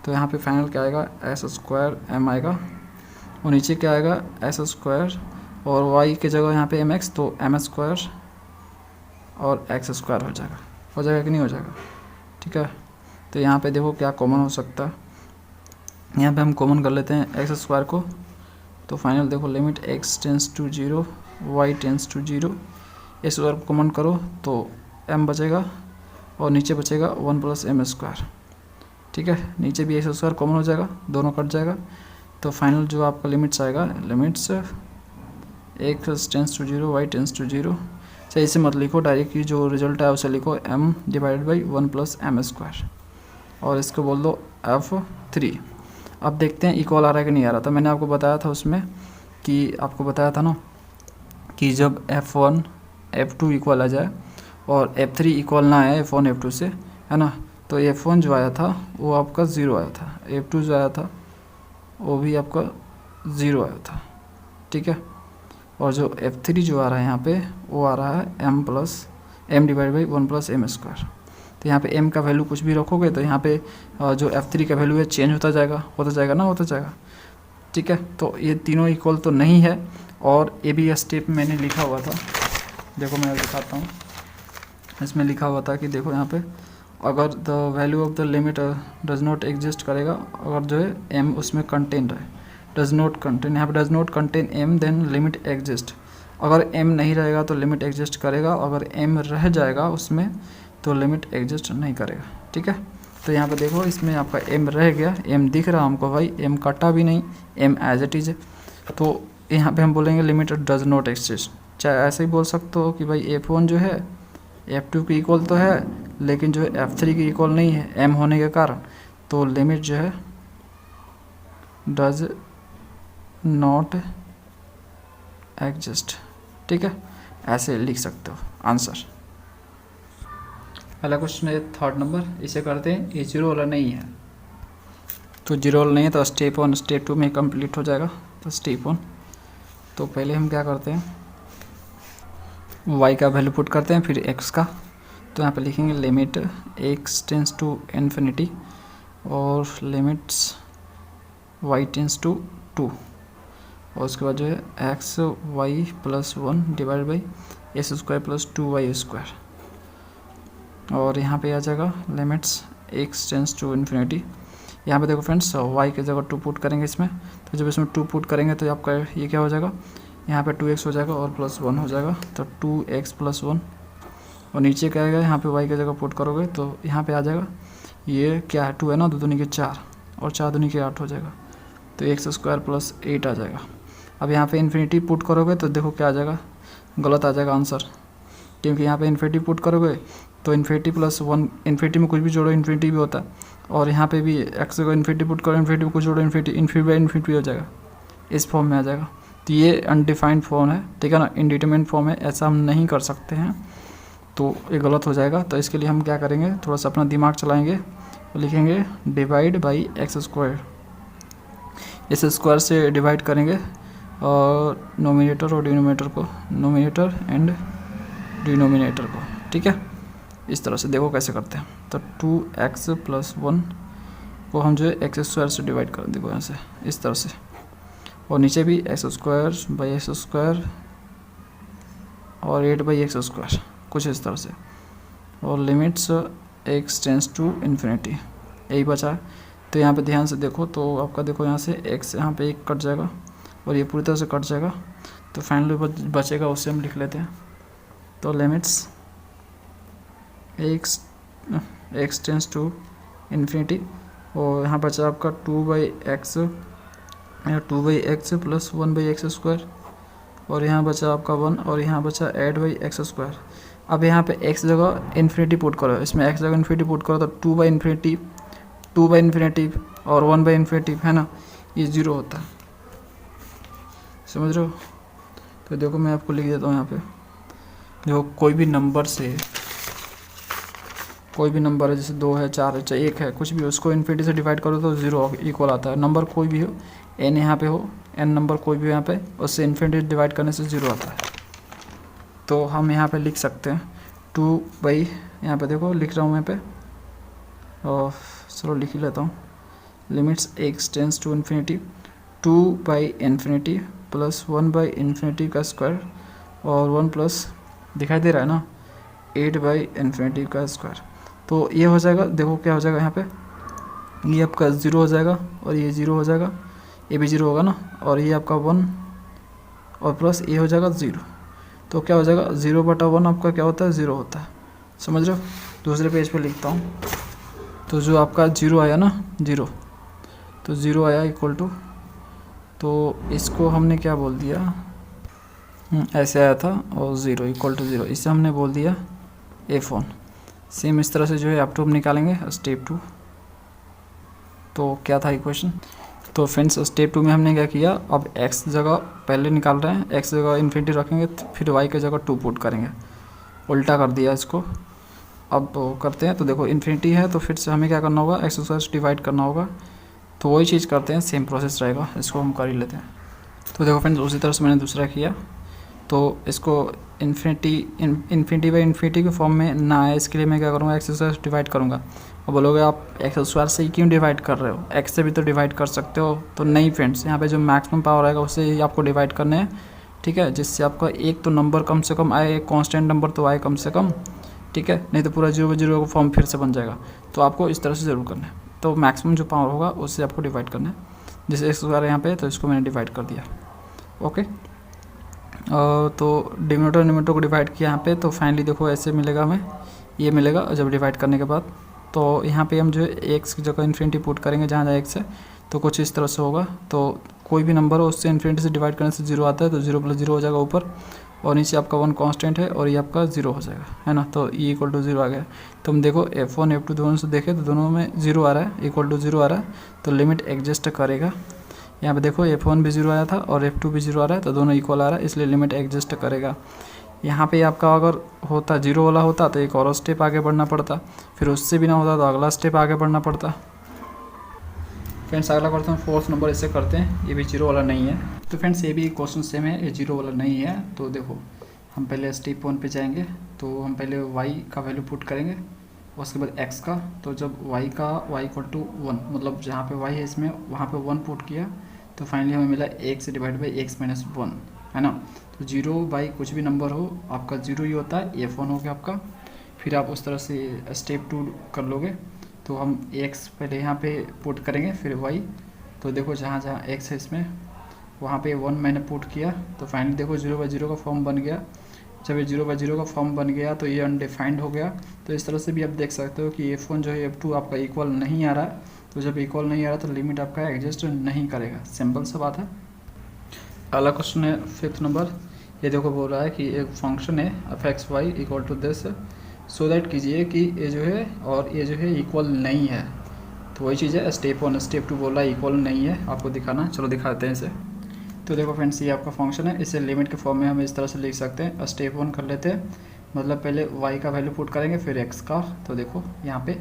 तो यहाँ पे फाइनल क्या आएगा, एस स्क्वायर एम आएगा, और नीचे क्या आएगा एस स्क्वायर, और y की जगह यहाँ पे एम एक्स, तो एम स्क्वायर और एक्स स्क्वायर हो जाएगा कि नहीं हो जाएगा। ठीक है, तो यहाँ पे देखो क्या कॉमन हो सकता है, यहाँ पे हम कॉमन कर लेते हैं एक्स स्क्वायर को। तो फाइनल देखो limit x tends to 0 y tends to 0, इस स्क्वायर को कॉमन करो तो m बचेगा और नीचे बचेगा 1 प्लस एम स्क्वायर। ठीक है, नीचे भी एक्स स्क्वायर कॉमन हो जाएगा, दोनों कट जाएगा। तो फाइनल जो आपका लिमिट्स आएगा, limits x tends to 0 y tends to 0। चाहे इसे मत लिखो, डायरेक्ट जो रिजल्ट है उसे लिखो m divided by 1 plus m square, और इसको बोल दो F3। अब देखते हैं इक्वल आ रहा है कि नहीं आ रहा था। मैंने आपको बताया था उसमें कि आपको बताया था ना कि जब F1 F2 इक्वल आ जाए और F3 इक्वल ना आए F1 F2 से, है ना, तो F1 जो आया था वो आपका 0 आया था, F2 जो आया था वो भी आपका 0 आया था। ठीक है, और जो F3 जो आ रहा है यहाँ पे वो आ रहा है m divide by 1 plus m square. तो यहाँ पे m का वैल्यू कुछ भी रखोगे तो यहाँ पे जो F3 का वैल्यू है चेंज होता जाएगा। ठीक है, तो ये तीनों इक्वल तो नहीं है। और ये भी स्टेप मैंने लिखा हुआ था, देखो मैं दिखाता हूँ। इसमें लिखा हुआ था कि देखो यहाँ पे अगर the value of the limit does not exist करेगा, अगर जो है m उसमें कंटेन रहे, डज नॉट कंटेन, यहाँ पे does not contain m then limit exist. अगर m नहीं रहेगा तो लिमिट एग्जिस्ट करेगा, अगर m रह जाएगा उसमें तो लिमिट एग्जिस्ट नहीं करेगा। ठीक है, तो यहाँ पे देखो इसमें आपका m रह गया, m दिख रहा हमको भाई, m कटा भी नहीं, m एज इट इज है। तो यहाँ पे हम बोलेंगे लिमिट डज नॉट एग्जिस्ट। चाहे ऐसे ही बोल सकते हो कि भाई F1 जो है F2 की इक्वल तो है, लेकिन जो है F3 की इक्वल नहीं है m होने के कारण, तो लिमिट जो है डज नॉट एग्जिस्ट। ठीक है, ऐसे लिख सकते हो आंसर। पहला क्वेश्चन है थर्ड नंबर, इसे करते हैं। ये जीरो वाला नहीं है, तो जीरो वाला नहीं है तो स्टेप 1 स्टेप 2 में कंप्लीट हो जाएगा। तो स्टेप 1, तो पहले हम क्या करते हैं, y का वैल्यू पुट करते हैं, फिर x का। तो यहाँ पे लिखेंगे limit x tends to infinity और लिमिट्स y टेंस टू 2, और उसके बाद जो है x y plus 1 divide by s square plus 2y square, और यहाँ पे आ जाएगा limits x tends to infinity. यहाँ पे देखो फ्रेंड्स y की जगह 2 पुट करेंगे इसमें, तो जब इसमें 2 पुट करेंगे तो आपका ये क्या हो जाएगा, यहाँ पे 2x हो जाएगा और प्लस 1 हो जाएगा, तो 2x प्लस 1, और नीचे क्या आएगा, यहाँ पे y की जगह पुट करोगे तो यहाँ पे आ जाएगा, ये क्या है 2 है ना, 2 दूनी के 4 और 4 दूनी के 8 हो जाएगा, तो x स्क्वायर प्लस 8 आ जाएगा। अब यहाँ पे इन्फिनिटी पुट करोगे तो देखो क्या आ जाएगा, गलत आ जाएगा आंसर, क्योंकि यहाँ पे इन्फिनिटी पुट करोगे तो इन्फिनिटी प्लस 1, इन्फिनिटी में कुछ भी जोड़ो इन्फिनिटी भी होता है, और यहाँ पे भी एक्स को इन्फिनिटी पुट करो, इन्फिनिटी में कुछ जोड़ो इन्फिनिटी बाई इन्फिनिटी हो जाएगा, इस फॉर्म में आ जाएगा। तो ये अनडिफाइंड फॉर्म है, ठीक है ना, इनडिटरमिनेट फॉर्म है, ऐसा हम नहीं कर सकते हैं, तो ये गलत हो जाएगा। तो इसके लिए हम क्या करेंगे, थोड़ा सा अपना दिमाग चलाएंगे, तो लिखेंगे डिवाइड बाई एक्स स्क्वायर, इस स्क्वायर से डिवाइड करेंगे और नोमिनेटर और डिनोमिनेटर को, नोमिनेटर एंड डिनोमिनेटर को, ठीक है। इस तरह से देखो कैसे करते हैं, तो 2x प्लस 1 को हम जो है एक्स स्क्वायर से डिवाइड कर देखो यहाँ से, इस तरह से, और नीचे भी x square by x square और 8 बाई एक्स स्क्वायर, कुछ इस तरह से, और limits x tends to infinity, यही बचा है। तो यहाँ पे ध्यान से देखो, तो आपका देखो यहाँ से x यहाँ पे 1 कट जाएगा और ये पूरी तरह से कट जाएगा, तो फाइनली बचेगा, उससे हम लिख लेते हैं। तो limits x tends to infinity, और यहाँ बचा आपका 2/x प्लस 1/x स्क्वायर, और यहाँ बचा आपका 1, और यहाँ बचा 8/x स्क्वायर। अब यहाँ पे x जगह इन्फिनिटी पुट करो, इसमें x जगह इन्फिनिटी पुट करो तो 2/इन्फिनिटी और 1/इन्फिनिटी है ना, ये 0 होता है, समझ रहे हो। तो देखो मैं आपको लिख देता हूँ यहाँ पे, देखो कोई भी नंबर से, कोई भी नंबर है, जैसे 2 है, 4 है, चाहे 1 है, कुछ भी, उसको इन्फिनिटी से डिवाइड करो तो 0 इक्वल आता है। नंबर कोई भी हो, n यहाँ पे हो, n नंबर कोई भी हो यहाँ पे, उससे इन्फिनिटी डिवाइड करने से 0 आता है। तो हम यहाँ पे लिख सकते हैं 2 बाई, यहाँ पे देखो लिख रहा हूँ मैं पे, और चलो लिख ही लेता हूँ, limits x tends to infinity 2/इन्फिनिटी प्लस 1/इन्फिनिटी का स्क्वायर और 1 प्लस दिखाई दे रहा है ना 8/इन्फिनिटी का स्क्वायर। तो ये हो जाएगा, देखो क्या हो जाएगा यहाँ पे, ये आपका 0 हो जाएगा और ये 0 हो जाएगा, ये भी 0 होगा ना, और ये आपका 1 और प्लस ये हो जाएगा 0। तो क्या हो जाएगा, 0/1 आपका क्या होता है, 0 होता है, समझ रहे हो। दूसरे पेज पे लिखता हूँ, तो जो आपका 0 आया ना, 0, तो 0 आया इक्वल टू, तो इसको हमने क्या बोल दिया, ऐसे आया था, और 0 इक्वल टू 0, इसे हमने बोल दिया F1। सेम इस तरह से जो है आप 2 हम निकालेंगे स्टेप 2। तो क्या था इक्वेशन, तो फ्रेंड्स स्टेप 2 में हमने क्या किया, अब x जगह पहले निकाल रहे हैं, x जगह इन्फिनिटी रखेंगे, फिर y की जगह 2 पुट करेंगे, उल्टा कर दिया इसको। अब करते हैं, तो देखो इन्फिनिटी है तो फिर से हमें क्या करना होगा, x स्क्वायर से डिवाइड करना होगा, तो वही चीज़ करते हैं, सेम प्रोसेस रहेगा, इसको हम कर ही लेते हैं। तो देखो फ्रेंड्स उसी तरह से मैंने दूसरा किया, तो इसको इन्फिनिटी बाई इन्फिनिटी के फॉर्म में ना आए, इसके लिए मैं क्या करूँगा, एक्स स्क्वायर से डिवाइड करूँगा। और बोलोगे आप एक्स स्क्वायर से ही क्यों डिवाइड कर रहे हो, एक्स से भी तो डिवाइड कर सकते हो। तो नहीं फ्रेंड्स, यहाँ पे जो मैक्सिमम पावर आएगा उससे ही आपको डिवाइड करने हैं, ठीक है, जिससे आपका एक तो नंबर कम से कम आए, एक कॉन्स्टेंट नंबर तो आए कम से कम, ठीक है, नहीं तो पूरा 0/0 का फॉर्म फिर से बन जाएगा। तो आपको इस तरह से ज़रूर करना है, तो मैक्सिमम जो पावर होगा उससे आपको डिवाइड करना है। जैसे एक्स स्क्वायर यहाँ पे, तो इसको मैंने डिवाइड कर दिया, ओके। तो डिनोमिनेटर को डिवाइड किया यहाँ पे, तो फाइनली देखो ऐसे मिलेगा हमें, ये मिलेगा जब डिवाइड करने के बाद। तो यहाँ पे हम जो है एक्स की जगह इन्फिनिटी पुट करेंगे जहाँ जहाँ एक्स है, तो कुछ इस तरह से होगा। तो कोई भी नंबर हो उससे इन्फिनिटी से डिवाइड करने से 0 आता है, तो 0 + 0 हो जाएगा ऊपर, और नीचे आपका 1 कांस्टेंट है और ये आपका 0 हो जाएगा, है ना। तो e = 0 आ गया। तो हम देखो F1 F2 दोनों से देखें तो दोनों में 0 आ रहा है, = 0 आ रहा है, तो लिमिट एडजस्ट करेगा। यहाँ पे देखो F1 भी 0 आया था और F2 भी 0 आ रहा है, तो दोनों इक्वल आ रहा है, इसलिए लिमिट एडजस्ट करेगा। यहाँ पे आपका अगर होता 0 वाला होता तो एक और स्टेप आगे बढ़ना पड़ता, फिर उससे भी ना होता तो अगला स्टेप आगे बढ़ना पड़ता। फ्रेंड्स अगला क्वेश्चन 4th नंबर इससे करते हैं, ये भी 0 वाला नहीं है। तो फ्रेंड्स ये भी क्वेश्चन सेम है, ये 0 वाला नहीं है। तो देखो हम पहले स्टेप 1 पे जाएंगे, तो हम पहले y का वैल्यू पुट करेंगे, उसके बाद x का। तो जब y इक्वल टू 1, मतलब जहाँ पे y है इसमें वहाँ पे 1 पुट किया तो फाइनली हमें मिला x divide by x minus 1, है ना। तो 0 बाई कुछ भी नंबर हो आपका 0 ही होता है, F1 हो गया आपका। फिर आप उस तरह से स्टेप 2 कर लोगे, तो हम x पहले यहाँ पे पुट करेंगे, फिर y। तो देखो जहाँ जहाँ x है इसमें वहाँ पे 1 मैंने पुट किया, तो फाइनली देखो 0 बाई 0 का फॉर्म बन गया। जब ये 0 बाई 0 का फॉर्म बन गया तो ये अनडिफाइंड हो गया। तो इस तरह से भी आप देख सकते हो कि F1 जो है F2 आपका इक्वल नहीं आ रहा है। तो जब इक्वल नहीं आ रहा तो लिमिट आपका एग्जिस्ट नहीं करेगा, सिंपल सा बात है। अगला क्वेश्चन है 5th नंबर। ये देखो बोल रहा है कि एक फंक्शन है f(x, y) equal to this, so that कीजिए कि ये जो है और ये जो है इक्वल नहीं है। तो वही चीज़ है स्टेप 1। स्टेप 2 बोल रहा है इक्वल नहीं है, आपको दिखाना। चलो दिखाते हैं इसे। तो देखो फ्रेंड्स ये आपका फंक्शन है, इसे लिमिट के फॉर्म में हम इस तरह से लिख सकते हैं। स्टेप 1 कर लेते हैं, मतलब पहले y का वैल्यू पुट करेंगे फिर x का। तो देखो यहाँ पे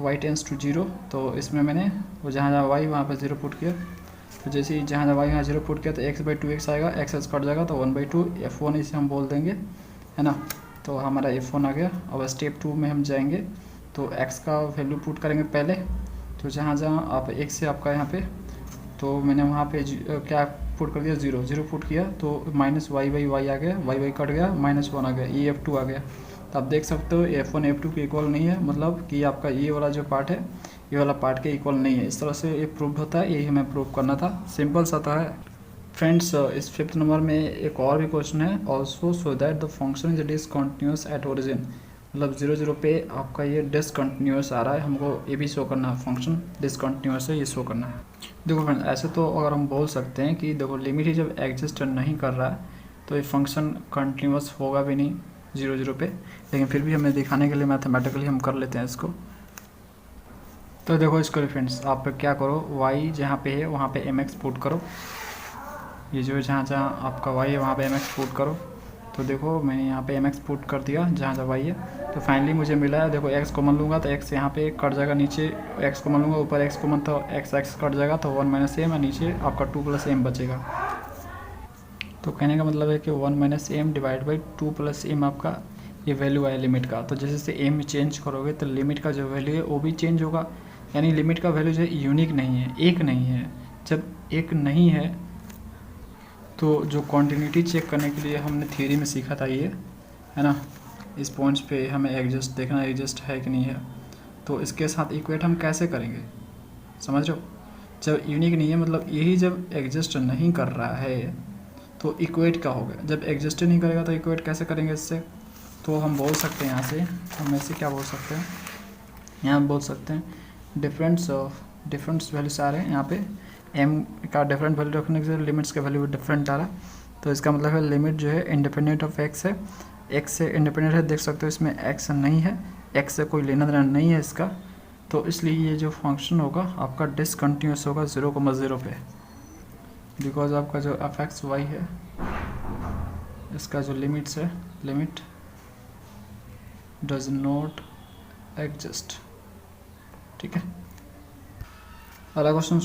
y टेंस टू 0, तो इसमें मैंने वो जहाँ जहाँ y वहाँ पे 0 पुट किया। तो जैसे ही जहाँ जहाँ y यहाँ 0 पुट किया तो x/2x आएगा, x कट जाएगा तो 1/2 F1 इसे हम बोल देंगे, है ना। तो हमारा F1 आ गया। अब स्टेप 2 में हम जाएंगे, तो x का वैल्यू पुट करेंगे पहले। तो जहाँ जहाँ आप x से आपका यहाँ पे, तो मैंने वहाँ पे क्या पुट कर दिया 0 पुट किया, तो माइनस y/y आ गया, y कट गया, -1 आ गया, ये F2 आ गया। तो आप देख सकते हो F1 F2 के इक्वल नहीं है, मतलब कि आपका ये वाला जो पार्ट है ये वाला पार्ट के इक्वल नहीं है। इस तरह से ये प्रूव होता है, यही हमें प्रूव करना था, सिंपल सा था। फ्रेंड्स इस 5th नंबर में एक और भी क्वेश्चन है, also so that the function is discontinuous at origin, मतलब 0 पे आपका ये डिसकंटिन्यूअस आ रहा है, हमको ये भी शो करना है फंक्शन डिसकंटिन्यूअस है, ये शो करना है। देखो फ्रेंड्स ऐसे तो अगर हम बोल सकते हैं कि देखो लिमिट ही जब एग्जिस्ट नहीं कर रहा है तो ये फंक्शन कंटिन्यूअस होगा भी नहीं 0 पे, लेकिन फिर भी हमें दिखाने के लिए मैथमेटिकली हम कर लेते हैं इसको। तो देखो इसको फ्रेंड्स आप क्या करो, y जहाँ पे है वहाँ पे mx पुट करो, ये जो जहाँ जहाँ आपका y है वहाँ पे mx पुट करो। तो देखो मैंने यहाँ पे mx पुट कर दिया जहाँ जहाँ y है, तो फाइनली मुझे मिला है। देखो x कॉमन लूँगा तो x यहाँ पे कट जाएगा, नीचे x कॉमन लूँगा ऊपर x कॉमन तो x कट जाएगा, तो 1 - m, नीचे आपका 2 + m बचेगा। तो कहने का मतलब है कि 1 - m डिवाइड बाई 2 + m आपका ये वैल्यू है लिमिट का। तो जैसे जैसे m चेंज करोगे तो लिमिट का जो वैल्यू है वो भी चेंज होगा, यानी लिमिट का वैल्यू जो है यूनिक नहीं है, एक नहीं है। जब एक नहीं है तो जो कॉन्टिन्यूटी चेक करने के लिए हमने थ्योरी में सीखा था ये, है ना, इस पॉइंट्स पे हमें एग्जिस्ट देखना, एग्जिस्ट है कि नहीं है। तो इसके साथ इक्वेट हम कैसे करेंगे, समझ रहे हो। जब यूनिक नहीं है मतलब यही जब एग्जिस्ट नहीं कर रहा है तो इक्वेट का होगा, जब एग्जिस्ट नहीं करेगा तो इक्वेट कैसे करेंगे इससे। तो हम बोल सकते हैं यहाँ से, हम ऐसे क्या बोल सकते हैं, यहाँ बोल सकते हैं डिफरेंट वैल्यूज आ रहे हैं। यहाँ पे m का डिफरेंट वैल्यू रखने से लिमिट्स का वैल्यू डिफरेंट आ रहा है, तो इसका मतलब है लिमिट जो है इंडिपेंडेंट ऑफ x है, x से इंडिपेंडेंट है। देख सकते हो इसमें x नहीं है, x से कोई लेना देना नहीं है इसका, तो इसलिए ये जो फंक्शन होगा आपका डिसकंटिन्यूअस होगा 0,0 पे, बिकॉज आपका जो f(x, y) है इसका जो लिमिट्स है, लिमिट डज नॉट एग्जिस्ट, ठीक है। अगला question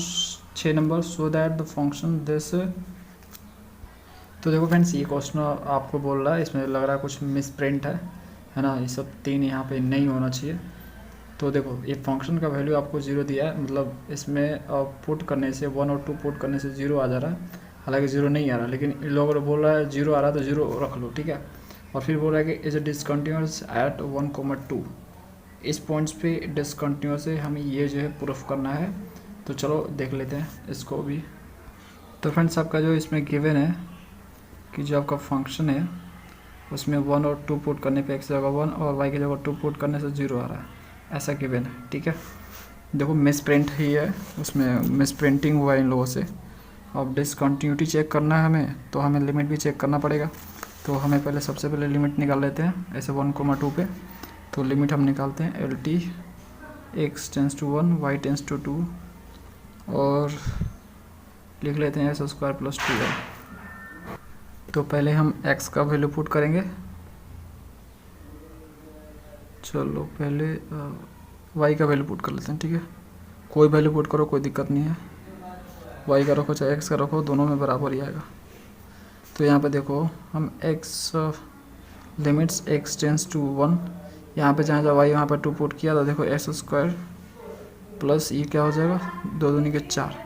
6 number, so that the function this. तो देखो फ्रेंड्स ये क्वेश्चन आपको बोल रहा है, इसमें लग रहा है कुछ मिस प्रिंट है ना, ये सब 3 यहाँ पे नहीं होना चाहिए। तो देखो ये फंक्शन का वैल्यू आपको 0 दिया है, मतलब इसमें पुट करने से 1 और 2 पुट करने से 0 आ जा रहा है, हालांकि 0 नहीं आ रहा, लेकिन इन लोगों बोल रहा है 0 आ रहा है तो 0 रख लो, ठीक है। और फिर बोल रहा है कि इज डिसकंटिन्यूअस एट 1,2, इस पॉइंट्स पे डिसकंटिन्यूअस है, हमें ये जो है प्रूफ करना है। तो चलो देख लेते हैं इसको भी। तो फ्रेंड्स आपका जो इसमें गिवन है कि जो आपका फंक्शन है उसमें 1 और 2 पुट करने पे x जगह 1 और y की जगह 2 पुट करने से 0 आ रहा है, ऐसा गिवन है, ठीक है। देखो मिस प्रिंट ही है, उसमें मिस प्रिंटिंग हुआ है इन लोगों से। अब डिसकंटिन्यूटी चेक करना है हमें, तो हमें लिमिट भी चेक करना पड़ेगा। तो हमें पहले सबसे पहले लिमिट निकाल लेते हैं ऐसे 1,2 पे। तो लिमिट हम निकालते हैं LT x tends to 1 y tends to 2 और लिख लेते हैं s² + 2y। तो पहले हम x का वैल्यू पुट करेंगे। चलो पहले y का वैल्यू पुट कर लेते हैं, ठीक है। कोई वैल्यू पुट करो, कोई दिक्कत नहीं है। y का रखो चाहे x का रखो, दोनों में बराबर ही आएगा। तो यहाँ पे देखो हम x limits x tends to 1, यहाँ पे जहाँ y वहाँ पर 2 पुट किया तो देखो एक्स स्क्वायर प्लस ये क्या हो जाएगा 2 दूनी के 4।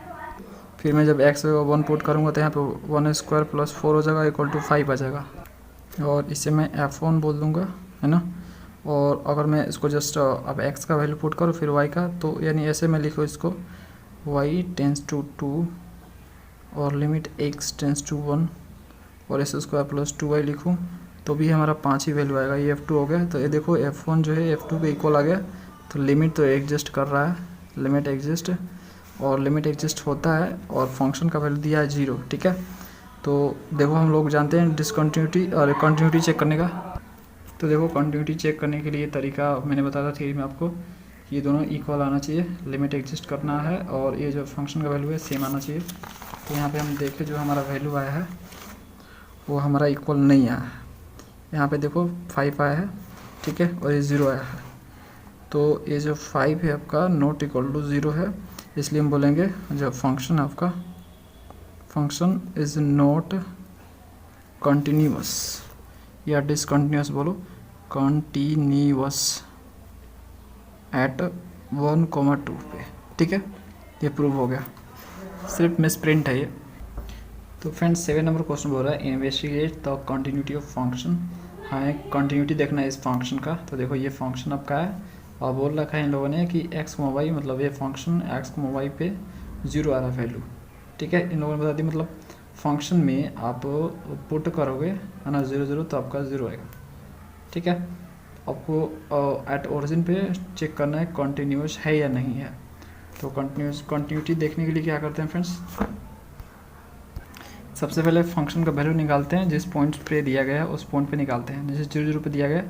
फिर मैं जब x 1 पुट करूँगा तो यहाँ पे 1 स्क्वायर प्लस 4 हो जाएगा इक्वल टू 5 आ जाएगा। और इसे मैं f1 बोल दूँगा, है ना। और अगर मैं इसको जस्ट अब x का वैल्यू पुट करूँ फिर y का, तो यानी ऐसे मैं लिखूँ इसको y टेंस टू 2 और लिमिट x टेंस टू 1 और एस स्क्वायर प्लस 2y लिखूँ तो भी हमारा 5 ही वैल्यू आएगा। ये f2 हो गया। तो ये देखो f1 जो है f2 के इक्वल आ गया। तो लिमिट तो एग्जिस्ट कर रहा है, लिमिट एग्जिस्ट, और लिमिट एग्जिस्ट होता है और फंक्शन का वैल्यू दिया है 0, ठीक है। तो देखो हम लोग जानते हैं डिसकंटिन्यूटी और कंटिन्यूटी चेक करने का। तो देखो कंटिन्यूटी चेक करने के लिए तरीका मैंने बताया था थ्योरी में आपको, ये दोनों इक्वल आना चाहिए, लिमिट एग्जिस्ट करना है और ये जो फंक्शन का वैल्यू है सेम आना चाहिए। तो यहाँ पे हम देखें जो हमारा वैल्यू आया है वो हमारा इक्वल नहीं आया है। यहाँ पे देखो 5 आया है, ठीक है, और ये 0 आया है। तो ये जो 5 है आपका नॉट इक्वल टू 0 है, इसलिए हम बोलेंगे जो फंक्शन है आपका, फंक्शन इज नॉट कंटिन्यूअस या डिसकंटिन्यूअस बोलो, कंटिन्यूअस एट 1,2 पे, ठीक है। ये प्रूव हो गया, सिर्फ मिसप्रिंट है ये। तो फ्रेंड्स 7 नंबर क्वेश्चन बोल रहा है investigate the continuity of function. हमें कंटिन्यूटी देखना है इस फंक्शन का। तो देखो ये फंक्शन आपका है और बोल रखा है इन लोगों ने कि x, y मतलब ये फंक्शन x, y पे 0 आ रहा वैल्यू, ठीक है। इन लोगों ने बता दी मतलब फंक्शन में आप पुट करोगे है ना 0 0 तो आपका 0 आएगा, ठीक है। आपको एट ओरिजिन पे चेक करना है कंटिन्यूअस है या नहीं है। तो कंटिन्यूटी देखने के लिए क्या करते हैं फ्रेंड्स, सबसे पहले फंक्शन का वैल्यू निकालते हैं, जिस पॉइंट पे दिया गया है उस पॉइंट पे निकालते हैं। जैसे 0 0 पे दिया गया,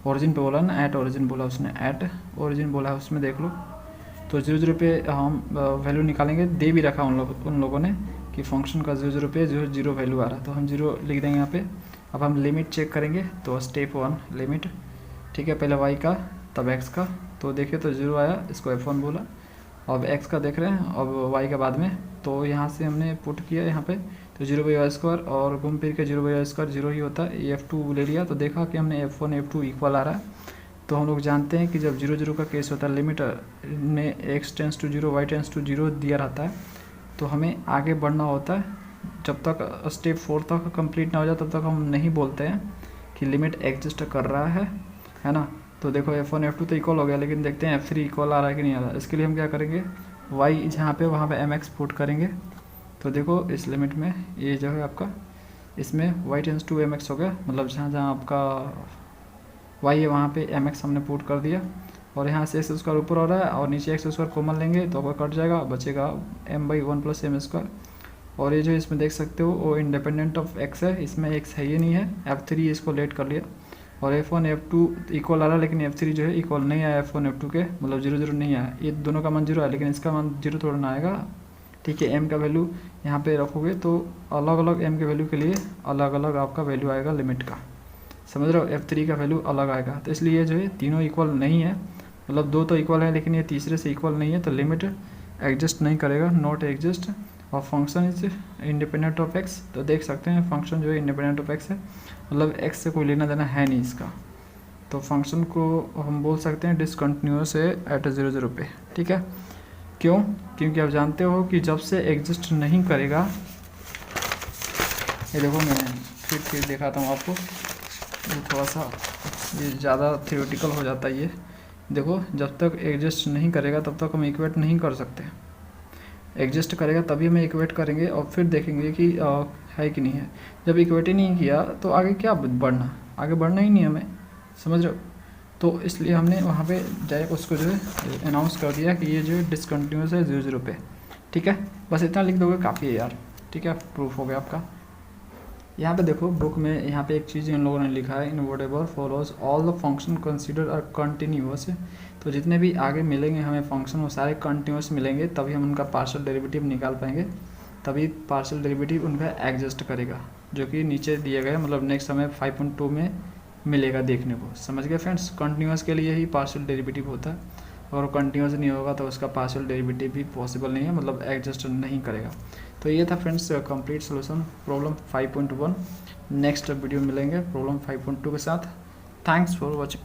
ओरिजिन पे बोला ना, एट ओरिजिन बोला उसने, एट ओरिजिन बोला है उसमें देख लो। तो 0 0 पे हम वैल्यू निकालेंगे, दे भी रखा उन लोगों ने कि फंक्शन का 0 0 पे 0 वैल्यू आ रहा है, तो हम 0 लिख देंगे यहाँ पे। अब हम लिमिट चेक करेंगे, तो स्टेप 1 लिमिट, ठीक है, पहले y का तब x का। तो देखिए तो 0 आया, इसको f1 बोला। अब x का देख रहे हैं, अब y का बाद में, तो यहाँ से हमने पुट किया यहाँ पे, तो 0/y² और घूम फिर के 0/y² 0 ही होता है। ये f2 ले लिया तो देखा कि हमने f1 f2 इक्वल आ रहा है। तो हम लोग जानते हैं कि जब 0 0 का केस होता है, लिमिट में x tends to 0 y tends to 0 दिया रहता है, तो हमें आगे बढ़ना होता है। जब तक स्टेप 4 तक कंप्लीट ना हो जाए तब तक हम नहीं बोलते हैं कि लिमिट एग्जिस्ट कर रहा है ना। तो देखो f1 f2 तो इक्वल हो गया, लेकिन देखते हैं f3 इक्वल आ रहा है कि नहीं आ रहा है। इसके लिए हम क्या करेंगे, y जहाँ पे वहाँ पे mx पुट करेंगे। तो देखो इस लिमिट में ये जो है आपका, इसमें y टेंस टू mx हो गया, मतलब जहाँ जहाँ आपका y है वहाँ पे mx हमने पुट कर दिया। और यहाँ से x² ऊपर हो रहा है और नीचे x² कॉमन लेंगे तो आपका कट जाएगा, बचेगा m/1 + m²। और ये जो इसमें देख सकते हो वो इंडिपेंडेंट ऑफ x है, इसमें x है ही नहीं है। f3 इसको लेट कर लिया और f1 f2 इक्वल आ रहा है, लेकिन f3 जो है इक्वल नहीं आया f1 f2 के, मतलब 0 0 नहीं आया। ये दोनों का मान 0 है, लेकिन इसका मान 0 थोड़ा ना आएगा, ठीक है। m का वैल्यू यहाँ पे रखोगे तो अलग अलग m के वैल्यू के लिए अलग अलग आपका वैल्यू आएगा लिमिट का, समझ रहे हो। f3 का वैल्यू अलग आएगा, तो इसलिए जो है तीनों इक्वल नहीं है, मतलब 2 तो इक्वल है लेकिन ये तीसरे से इक्वल नहीं है, तो लिमिट एग्जिस्ट नहीं करेगा, नॉट एग्जिस्ट। और function is independent of x, तो देख सकते हैं फंक्शन जो है इंडिपेंडेंट ऑफ x है, मतलब x से कोई लेना देना है नहीं इसका। तो फंक्शन को हम बोल सकते हैं डिसकंटिन्यूअस है एट 0 0 पे, ठीक है। क्यों, क्योंकि आप जानते हो कि जब से एग्जिस्ट नहीं करेगा, ये देखो मैं फिर दिखाता हूँ आपको, ये थोड़ा सा ये ज़्यादा थियोरेटिकल हो जाता है। ये देखो जब तक एग्जिस्ट नहीं करेगा तब तक हम इक्वेट नहीं कर सकते, एग्जिस्ट करेगा तभी हम इक्वेट करेंगे और फिर देखेंगे कि है कि नहीं है। जब इक्वेट ही नहीं किया तो आगे क्या बढ़ना, आगे बढ़ना ही नहीं हमें, समझ रहे हो। तो इसलिए हमने वहाँ पे डायरेक्ट उसको जो है अनाउंस कर दिया कि ये जो है डिसकंटिन्यूअस है 0 0 पे, ठीक है। बस इतना लिख दोगे काफ़ी है यार, ठीक है, प्रूफ हो गया आपका। यहाँ पे देखो बुक में यहाँ पे एक चीज़ इन लोगों ने लिखा है, in whatever follows all the function consider are continuous. तो जितने भी आगे मिलेंगे हमें फंक्शन वो सारे कंटिन्यूअस मिलेंगे, तभी हम उनका पार्शियल डेरिवेटिव निकाल पाएंगे। तभी पार्शियल डेरिवेटिव उनका एग्जिस्ट करेगा, जो कि नीचे दिया गया, मतलब नेक्स्ट हमें 5.2 में मिलेगा देखने को। समझ गए फ्रेंड्स, कंटिन्यूस के लिए ही पार्शियल डेरिवेटिव होता है, और कंटिन्यूस नहीं होगा तो उसका पार्शियल डेरिवेटिव भी पॉसिबल नहीं है, मतलब एग्जिस्ट नहीं करेगा। तो ये था friends complete solution problem 5.1। Next video मिलेंगे प्रॉब्लम 5.2 के साथ। Thanks for watching.